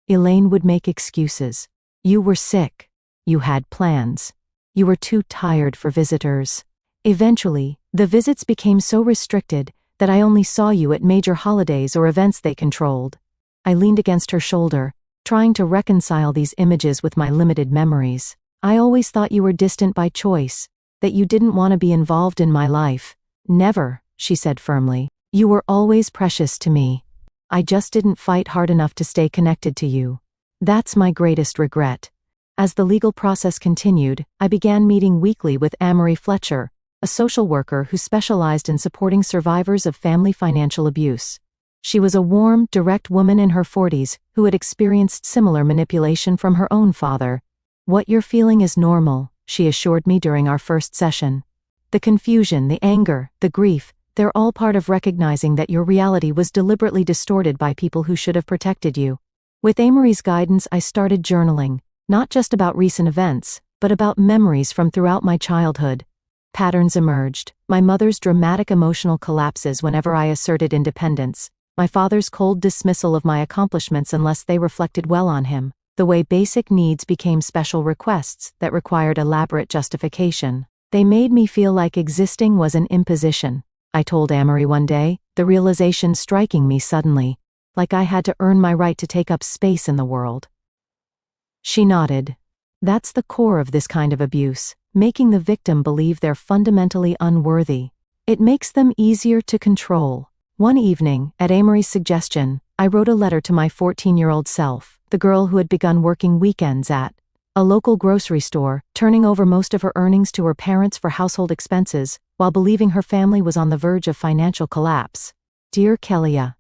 Elaine would make excuses. You were sick. You had plans. You were too tired for visitors. Eventually, the visits became so restricted that I only saw you at major holidays or events they controlled. I leaned against her shoulder, trying to reconcile these images with my limited memories. I always thought you were distant by choice, that you didn't want to be involved in my life. Never, she said firmly. You were always precious to me. I just didn't fight hard enough to stay connected to you. That's my greatest regret. As the legal process continued, I began meeting weekly with Amory Fletcher, a social worker who specialized in supporting survivors of family financial abuse. She was a warm, direct woman in her 40s who had experienced similar manipulation from her own father. What you're feeling is normal, she assured me during our first session. The confusion, the anger, the grief, they're all part of recognizing that your reality was deliberately distorted by people who should have protected you. With Amory's guidance, I started journaling, not just about recent events, but about memories from throughout my childhood. Patterns emerged: my mother's dramatic emotional collapses whenever I asserted independence, my father's cold dismissal of my accomplishments unless they reflected well on him, the way basic needs became special requests that required elaborate justification. They made me feel like existing was an imposition, I told Amory one day, the realization striking me suddenly, like I had to earn my right to take up space in the world. She nodded. That's the core of this kind of abuse, making the victim believe they're fundamentally unworthy. It makes them easier to control. One evening, at Amory's suggestion, I wrote a letter to my 14-year-old self, the girl who had begun working weekends at a local grocery store, turning over most of her earnings to her parents for household expenses, while believing her family was on the verge of financial collapse. Dear Kelia,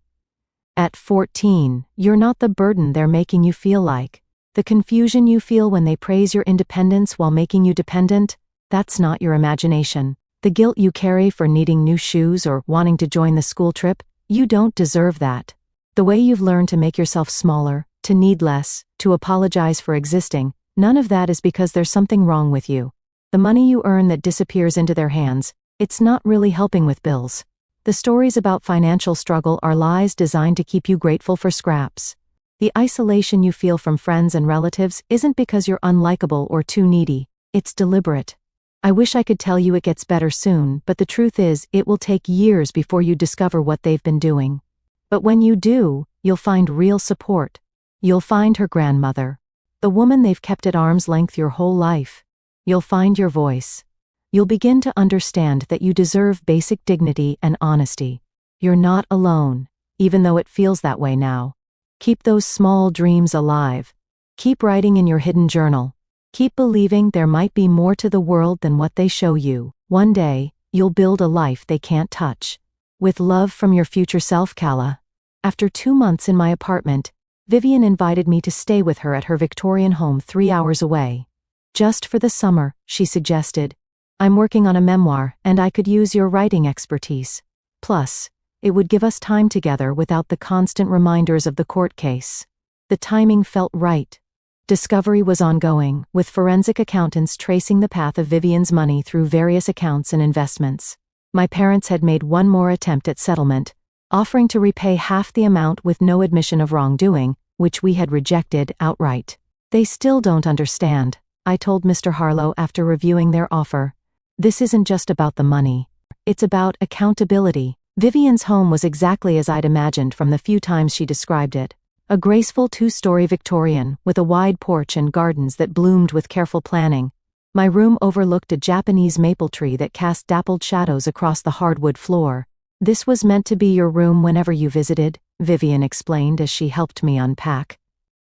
at 14, you're not the burden they're making you feel like. The confusion you feel when they praise your independence while making you dependent, that's not your imagination. The guilt you carry for needing new shoes or wanting to join the school trip, you don't deserve that. The way you've learned to make yourself smaller, to need less, to apologize for existing, none of that is because there's something wrong with you. The money you earn that disappears into their hands, it's not really helping with bills. The stories about financial struggle are lies designed to keep you grateful for scraps. The isolation you feel from friends and relatives isn't because you're unlikable or too needy, it's deliberate. I wish I could tell you it gets better soon, but the truth is, it will take years before you discover what they've been doing. But when you do, you'll find real support. You'll find her grandmother, the woman they've kept at arm's length your whole life. You'll find your voice. You'll begin to understand that you deserve basic dignity and honesty. You're not alone, even though it feels that way now. Keep those small dreams alive. Keep writing in your hidden journal. Keep believing there might be more to the world than what they show you. One day, you'll build a life they can't touch. With love from your future self, Kala. After 2 months in my apartment, Vivian invited me to stay with her at her Victorian home 3 hours away. Just for the summer, she suggested. I'm working on a memoir, and I could use your writing expertise. Plus, it would give us time together without the constant reminders of the court case. The timing felt right. Discovery was ongoing, with forensic accountants tracing the path of Vivian's money through various accounts and investments. My parents had made one more attempt at settlement, offering to repay half the amount with no admission of wrongdoing, which we had rejected outright. They still don't understand, I told Mr. Harlow after reviewing their offer. This isn't just about the money. It's about accountability. Vivian's home was exactly as I'd imagined from the few times she described it. A graceful 2-story Victorian, with a wide porch and gardens that bloomed with careful planning. My room overlooked a Japanese maple tree that cast dappled shadows across the hardwood floor. This was meant to be your room whenever you visited, Vivian explained as she helped me unpack.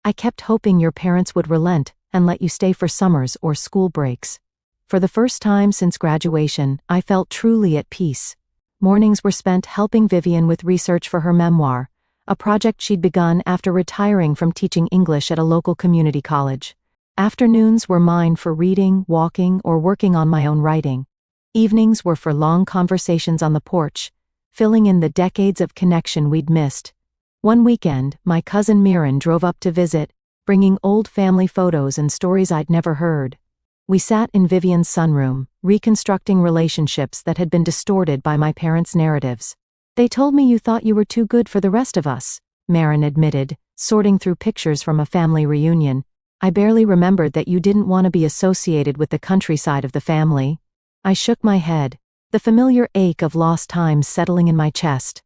I kept hoping your parents would relent and let you stay for summers or school breaks. For the first time since graduation, I felt truly at peace. Mornings were spent helping Vivian with research for her memoir, a project she'd begun after retiring from teaching English at a local community college. Afternoons were mine for reading, walking, or working on my own writing. Evenings were for long conversations on the porch, filling in the decades of connection we'd missed. One weekend, my cousin Mirren drove up to visit, bringing old family photos and stories I'd never heard. We sat in Vivian's sunroom, reconstructing relationships that had been distorted by my parents' narratives. They told me you thought you were too good for the rest of us, Marin admitted, sorting through pictures from a family reunion. I barely remembered that you didn't want to be associated with the countryside of the family. I shook my head, the familiar ache of lost time settling in my chest.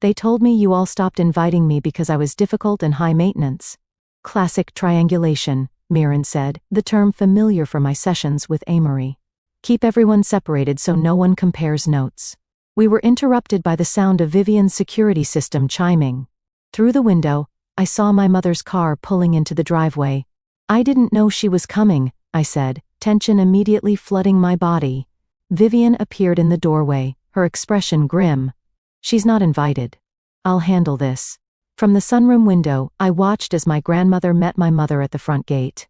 They told me you all stopped inviting me because I was difficult and high maintenance. Classic triangulation, Marin said, the term familiar for my sessions with Amory. Keep everyone separated so no one compares notes. We were interrupted by the sound of Vivian's security system chiming. Through the window, I saw my mother's car pulling into the driveway. I didn't know she was coming, I said, tension immediately flooding my body. Vivian appeared in the doorway, her expression grim. She's not invited. I'll handle this. From the sunroom window, I watched as my grandmother met my mother at the front gate.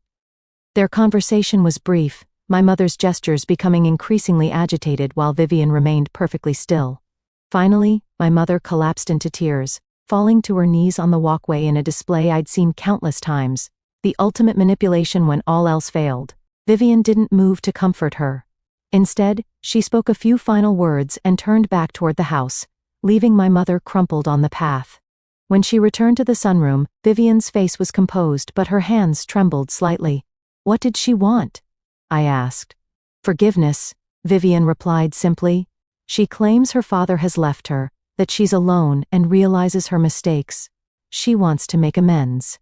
Their conversation was brief, my mother's gestures becoming increasingly agitated while Vivian remained perfectly still. Finally, my mother collapsed into tears, falling to her knees on the walkway in a display I'd seen countless times, the ultimate manipulation when all else failed. Vivian didn't move to comfort her. Instead, she spoke a few final words and turned back toward the house, leaving my mother crumpled on the path. When she returned to the sunroom, Vivian's face was composed but her hands trembled slightly. What did she want? I asked. Forgiveness, Vivian replied simply. She claims her father has left her, that she's alone and realizes her mistakes. She wants to make amends.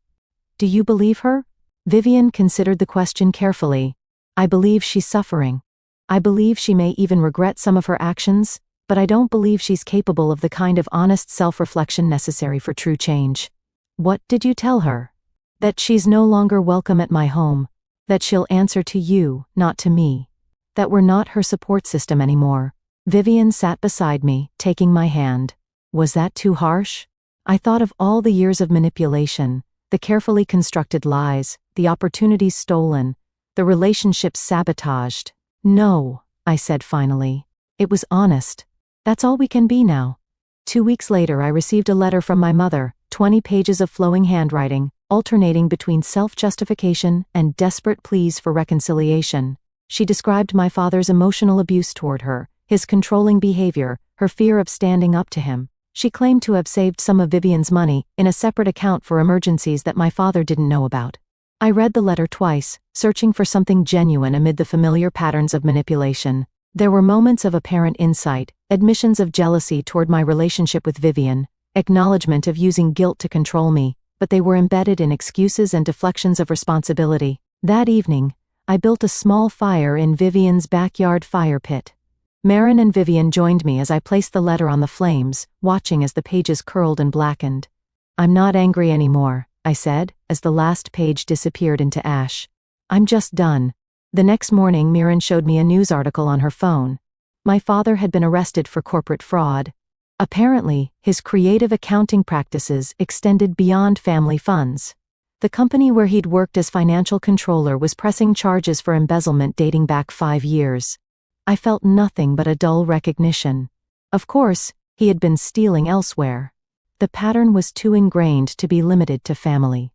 Do you believe her? Vivian considered the question carefully. I believe she's suffering. I believe she may even regret some of her actions, but I don't believe she's capable of the kind of honest self-reflection necessary for true change. What did you tell her? That she's no longer welcome at my home, that she'll answer to you, not to me. That we're not her support system anymore. Vivian sat beside me, taking my hand. Was that too harsh? I thought of all the years of manipulation, the carefully constructed lies, the opportunities stolen, the relationships sabotaged. No, I said finally. It was honest. That's all we can be now. 2 weeks later I received a letter from my mother, 20 pages of flowing handwriting, alternating between self-justification and desperate pleas for reconciliation. She described my father's emotional abuse toward her, his controlling behavior, her fear of standing up to him. She claimed to have saved some of Vivian's money in a separate account for emergencies that my father didn't know about. I read the letter twice, searching for something genuine amid the familiar patterns of manipulation. There were moments of apparent insight, admissions of jealousy toward my relationship with Vivian, acknowledgement of using guilt to control me, but they were embedded in excuses and deflections of responsibility. That evening, I built a small fire in Vivian's backyard fire pit. Marin and Vivian joined me as I placed the letter on the flames, watching as the pages curled and blackened. I'm not angry anymore, I said, as the last page disappeared into ash. I'm just done. The next morning Marin showed me a news article on her phone. My father had been arrested for corporate fraud. Apparently, his creative accounting practices extended beyond family funds. The company where he'd worked as financial controller was pressing charges for embezzlement dating back 5 years. I felt nothing but a dull recognition. Of course, he had been stealing elsewhere. The pattern was too ingrained to be limited to family.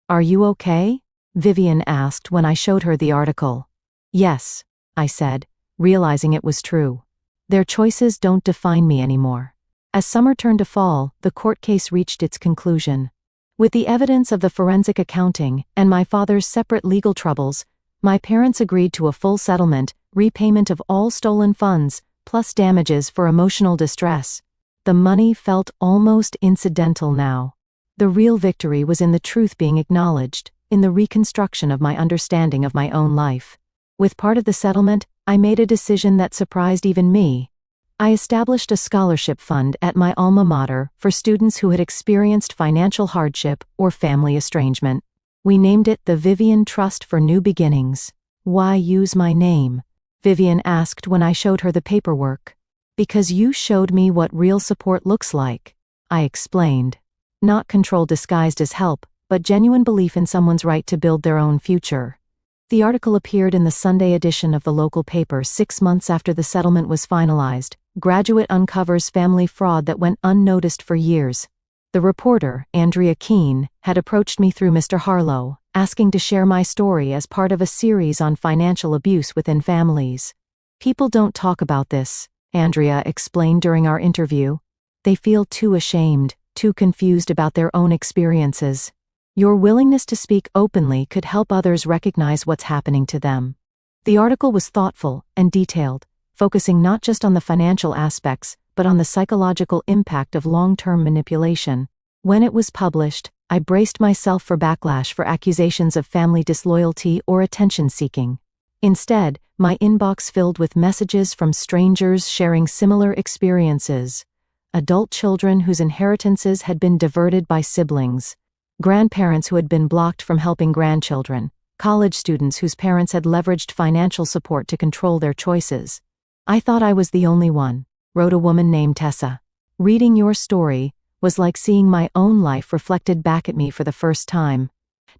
Are you okay? Vivian asked when I showed her the article. Yes, I said, realizing it was true. Their choices don't define me anymore. As summer turned to fall, the court case reached its conclusion. With the evidence of the forensic accounting and my father's separate legal troubles, my parents agreed to a full settlement, repayment of all stolen funds, plus damages for emotional distress. The money felt almost incidental now. The real victory was in the truth being acknowledged, in the reconstruction of my understanding of my own life. With part of the settlement, I made a decision that surprised even me. I established a scholarship fund at my alma mater for students who had experienced financial hardship or family estrangement. We named it the Vivian Trust for New Beginnings. Why use my name? Vivian asked when I showed her the paperwork. Because you showed me what real support looks like, I explained. Not control disguised as help, but genuine belief in someone's right to build their own future. The article appeared in the Sunday edition of the local paper 6 months after the settlement was finalized. Graduate uncovers family fraud that went unnoticed for years. The reporter, Andrea Keene, had approached me through Mr. Harlow, asking to share my story as part of a series on financial abuse within families. People don't talk about this, Andrea explained during our interview. They feel too ashamed, too confused about their own experiences. Your willingness to speak openly could help others recognize what's happening to them. The article was thoughtful and detailed, focusing not just on the financial aspects, but on the psychological impact of long-term manipulation. When it was published, I braced myself for backlash for accusations of family disloyalty or attention-seeking. Instead, my inbox filled with messages from strangers sharing similar experiences. Adult children whose inheritances had been diverted by siblings. Grandparents who had been blocked from helping grandchildren. College students whose parents had leveraged financial support to control their choices. I thought I was the only one, wrote a woman named Tessa. Reading your story was like seeing my own life reflected back at me for the first time.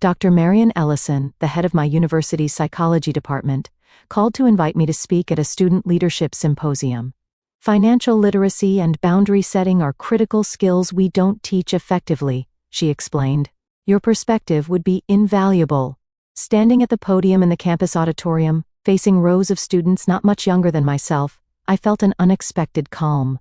Dr. Marian Ellison, the head of my university's psychology department, called to invite me to speak at a student leadership symposium. Financial literacy and boundary setting are critical skills we don't teach effectively, she explained. Your perspective would be invaluable. Standing at the podium in the campus auditorium, facing rows of students not much younger than myself, I felt an unexpected calm.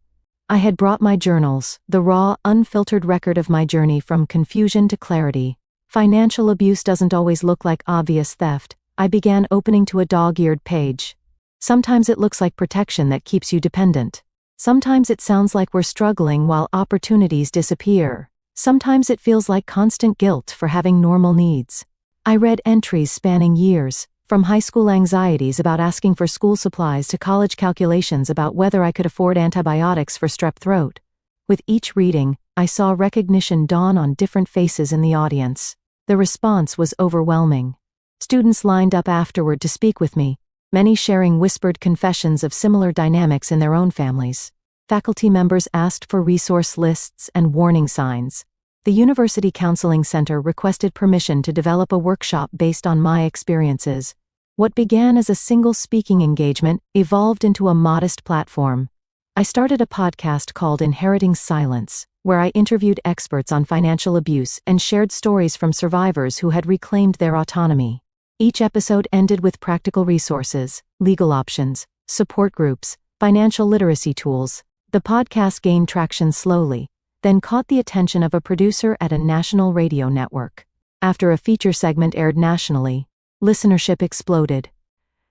I had brought my journals, the raw, unfiltered record of my journey from confusion to clarity. Financial abuse doesn't always look like obvious theft. I began opening to a dog-eared page. Sometimes it looks like protection that keeps you dependent. Sometimes it sounds like we're struggling while opportunities disappear. Sometimes it feels like constant guilt for having normal needs. I read entries spanning years, from high school anxieties about asking for school supplies to college calculations about whether I could afford antibiotics for strep throat. With each reading, I saw recognition dawn on different faces in the audience. The response was overwhelming. Students lined up afterward to speak with me, many sharing whispered confessions of similar dynamics in their own families. Faculty members asked for resource lists and warning signs. The University Counseling Center requested permission to develop a workshop based on my experiences. What began as a single speaking engagement evolved into a modest platform. I started a podcast called Inheriting Silence, where I interviewed experts on financial abuse and shared stories from survivors who had reclaimed their autonomy. Each episode ended with practical resources, legal options, support groups, financial literacy tools. The podcast gained traction slowly, then caught the attention of a producer at a national radio network. After a feature segment aired nationally, listenership exploded.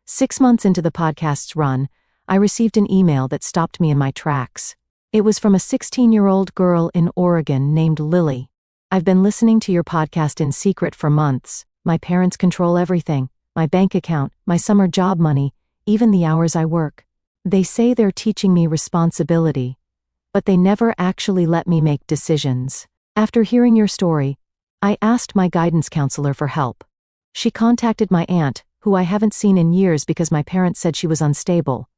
6 months into the podcast's run, I received an email that stopped me in my tracks. It was from a 16-year-old girl in Oregon named Lily. I've been listening to your podcast in secret for months. My parents control everything, my bank account, my summer job money, even the hours I work. They say they're teaching me responsibility, but they never actually let me make decisions. After hearing your story, I asked my guidance counselor for help. She contacted my aunt, who I haven't seen in years because my parents said she was unstable.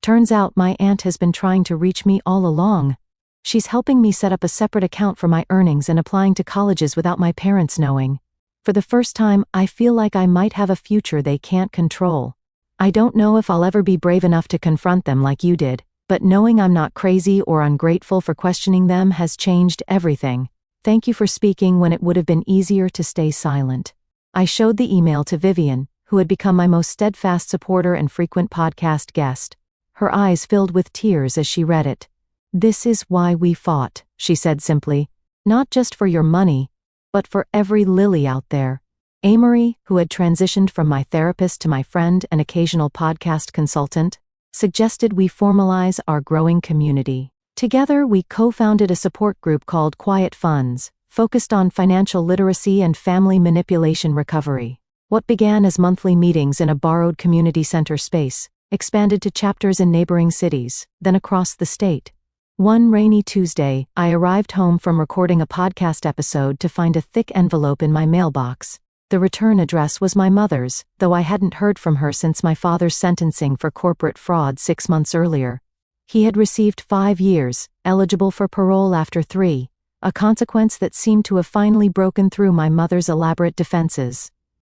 Turns out my aunt has been trying to reach me all along. She's helping me set up a separate account for my earnings and applying to colleges without my parents knowing. For the first time, I feel like I might have a future they can't control. I don't know if I'll ever be brave enough to confront them like you did, but knowing I'm not crazy or ungrateful for questioning them has changed everything. Thank you for speaking when it would have been easier to stay silent. I showed the email to Vivian, who had become my most steadfast supporter and frequent podcast guest. Her eyes filled with tears as she read it. "This is why we fought," she said simply. "Not just for your money, but for every Lily out there." Amory, who had transitioned from my therapist to my friend and occasional podcast consultant, suggested we formalize our growing community. Together, we co-founded a support group called Quiet Funds, focused on financial literacy and family manipulation recovery. What began as monthly meetings in a borrowed community center space expanded to chapters in neighboring cities, then across the state. One rainy Tuesday, I arrived home from recording a podcast episode to find a thick envelope in my mailbox. The return address was my mother's, though I hadn't heard from her since my father's sentencing for corporate fraud 6 months earlier. He had received 5 years, eligible for parole after 3, a consequence that seemed to have finally broken through my mother's elaborate defenses.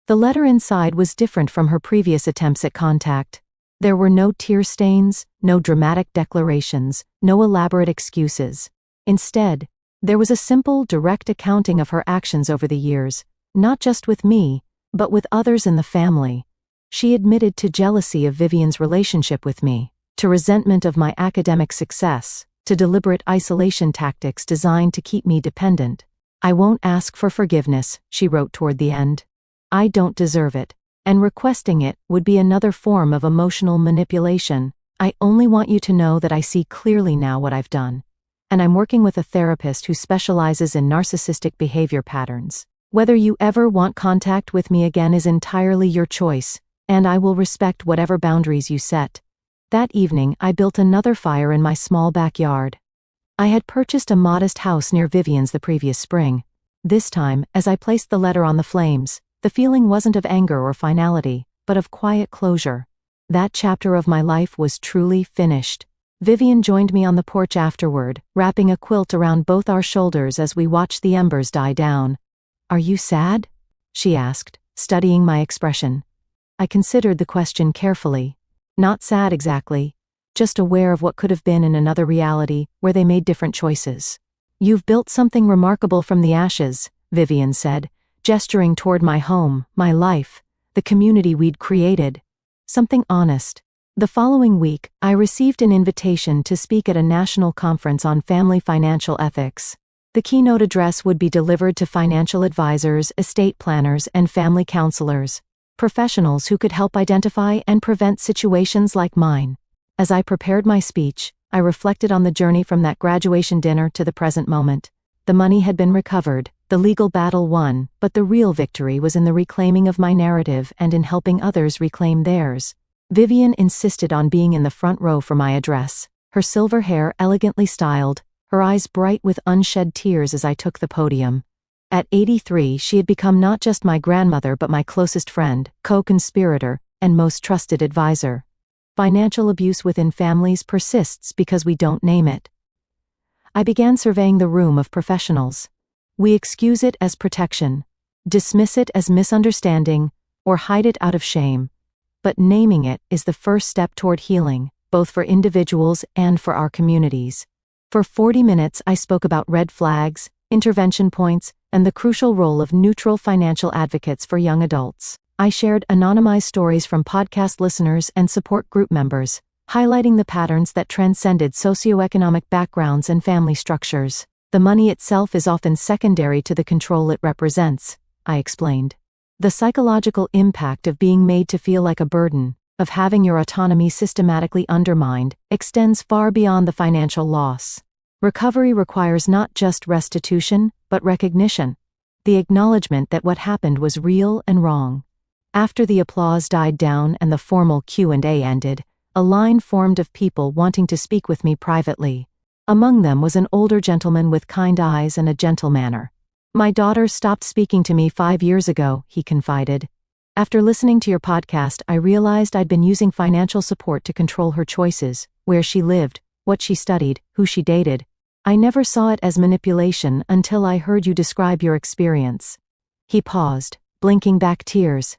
The letter inside was different from her previous attempts at contact. There were no tear stains, no dramatic declarations, no elaborate excuses. Instead, there was a simple, direct accounting of her actions over the years, not just with me, but with others in the family. She admitted to jealousy of Vivian's relationship with me, to resentment of my academic success, to deliberate isolation tactics designed to keep me dependent. "I won't ask for forgiveness," she wrote toward the end. "I don't deserve it. And requesting it would be another form of emotional manipulation. I only want you to know that I see clearly now what I've done. And I'm working with a therapist who specializes in narcissistic behavior patterns. Whether you ever want contact with me again is entirely your choice, and I will respect whatever boundaries you set." That evening, I built another fire in my small backyard. I had purchased a modest house near Vivian's the previous spring. This time, as I placed the letter on the flames, the feeling wasn't of anger or finality, but of quiet closure. That chapter of my life was truly finished. Vivian joined me on the porch afterward, wrapping a quilt around both our shoulders as we watched the embers die down. "Are you sad?" she asked, studying my expression. I considered the question carefully. Not sad exactly, just aware of what could have been in another reality where they made different choices. "You've built something remarkable from the ashes," Vivian said, gesturing toward my home, my life, the community we'd created. Something honest. The following week, I received an invitation to speak at a national conference on family financial ethics. The keynote address would be delivered to financial advisors, estate planners, and family counselors, professionals who could help identify and prevent situations like mine. As I prepared my speech, I reflected on the journey from that graduation dinner to the present moment. The money had been recovered, the legal battle won, but the real victory was in the reclaiming of my narrative and in helping others reclaim theirs. Vivian insisted on being in the front row for my address, her silver hair elegantly styled, her eyes bright with unshed tears as I took the podium. At 83, she had become not just my grandmother but my closest friend, co-conspirator, and most trusted advisor. Financial abuse within families persists because we don't name it. I began surveying the room of professionals. We excuse it as protection, dismiss it as misunderstanding, or hide it out of shame. But naming it is the first step toward healing, both for individuals and for our communities. For 40 minutes, I spoke about red flags, intervention points, and the crucial role of neutral financial advocates for young adults. I shared anonymized stories from podcast listeners and support group members, highlighting the patterns that transcended socioeconomic backgrounds and family structures. "The money itself is often secondary to the control it represents," I explained. "The psychological impact of being made to feel like a burden, of having your autonomy systematically undermined, extends far beyond the financial loss. Recovery requires not just restitution, but recognition, the acknowledgement that what happened was real and wrong." After the applause died down and the formal Q&A ended, a line formed of people wanting to speak with me privately. Among them was an older gentleman with kind eyes and a gentle manner. "My daughter stopped speaking to me 5 years ago," he confided. "After listening to your podcast, I realized I'd been using financial support to control her choices, where she lived, what she studied, who she dated. I never saw it as manipulation until I heard you describe your experience." He paused, blinking back tears.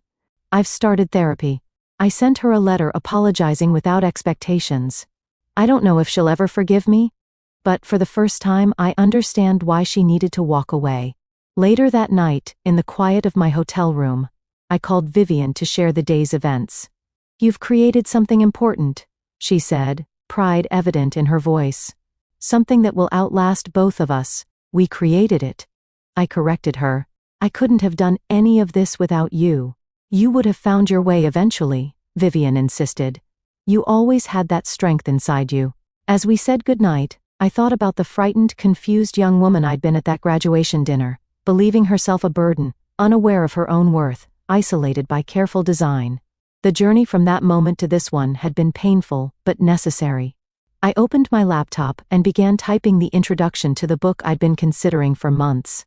"I've started therapy. I sent her a letter apologizing without expectations. I don't know if she'll ever forgive me, but for the first time I understand why she needed to walk away." Later that night, in the quiet of my hotel room, I called Vivian to share the day's events. "You've created something important," she said, pride evident in her voice. "Something that will outlast both of us. We created it." I corrected her. "I couldn't have done any of this without you." "You would have found your way eventually," Vivian insisted. "You always had that strength inside you." As we said goodnight, I thought about the frightened, confused young woman I'd been at that graduation dinner, believing herself a burden, unaware of her own worth, isolated by careful design. The journey from that moment to this one had been painful, but necessary. I opened my laptop and began typing the introduction to the book I'd been considering for months.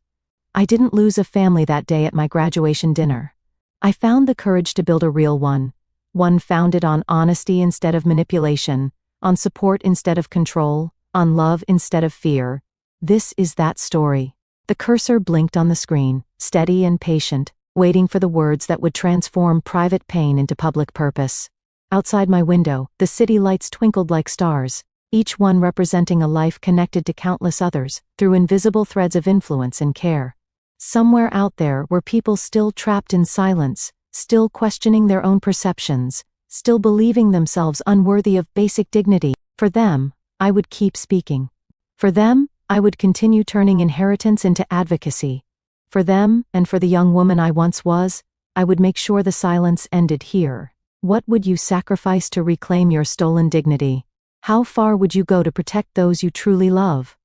I didn't lose a family that day at my graduation dinner. I found the courage to build a real one founded on honesty instead of manipulation, on support instead of control, on love instead of fear. This is that story. The cursor blinked on the screen, steady and patient, waiting for the words that would transform private pain into public purpose. Outside my window, the city lights twinkled like stars, each one representing a life connected to countless others, through invisible threads of influence and care. Somewhere out there were people still trapped in silence, still questioning their own perceptions, still believing themselves unworthy of basic dignity. For them, I would keep speaking. For them, I would continue turning inheritance into advocacy. For them, and for the young woman I once was, I would make sure the silence ended here. What would you sacrifice to reclaim your stolen dignity? How far would you go to protect those you truly love?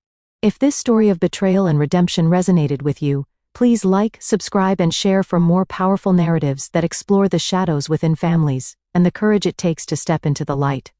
If this story of betrayal and redemption resonated with you, please like, subscribe, and share for more powerful narratives that explore the shadows within families and the courage it takes to step into the light.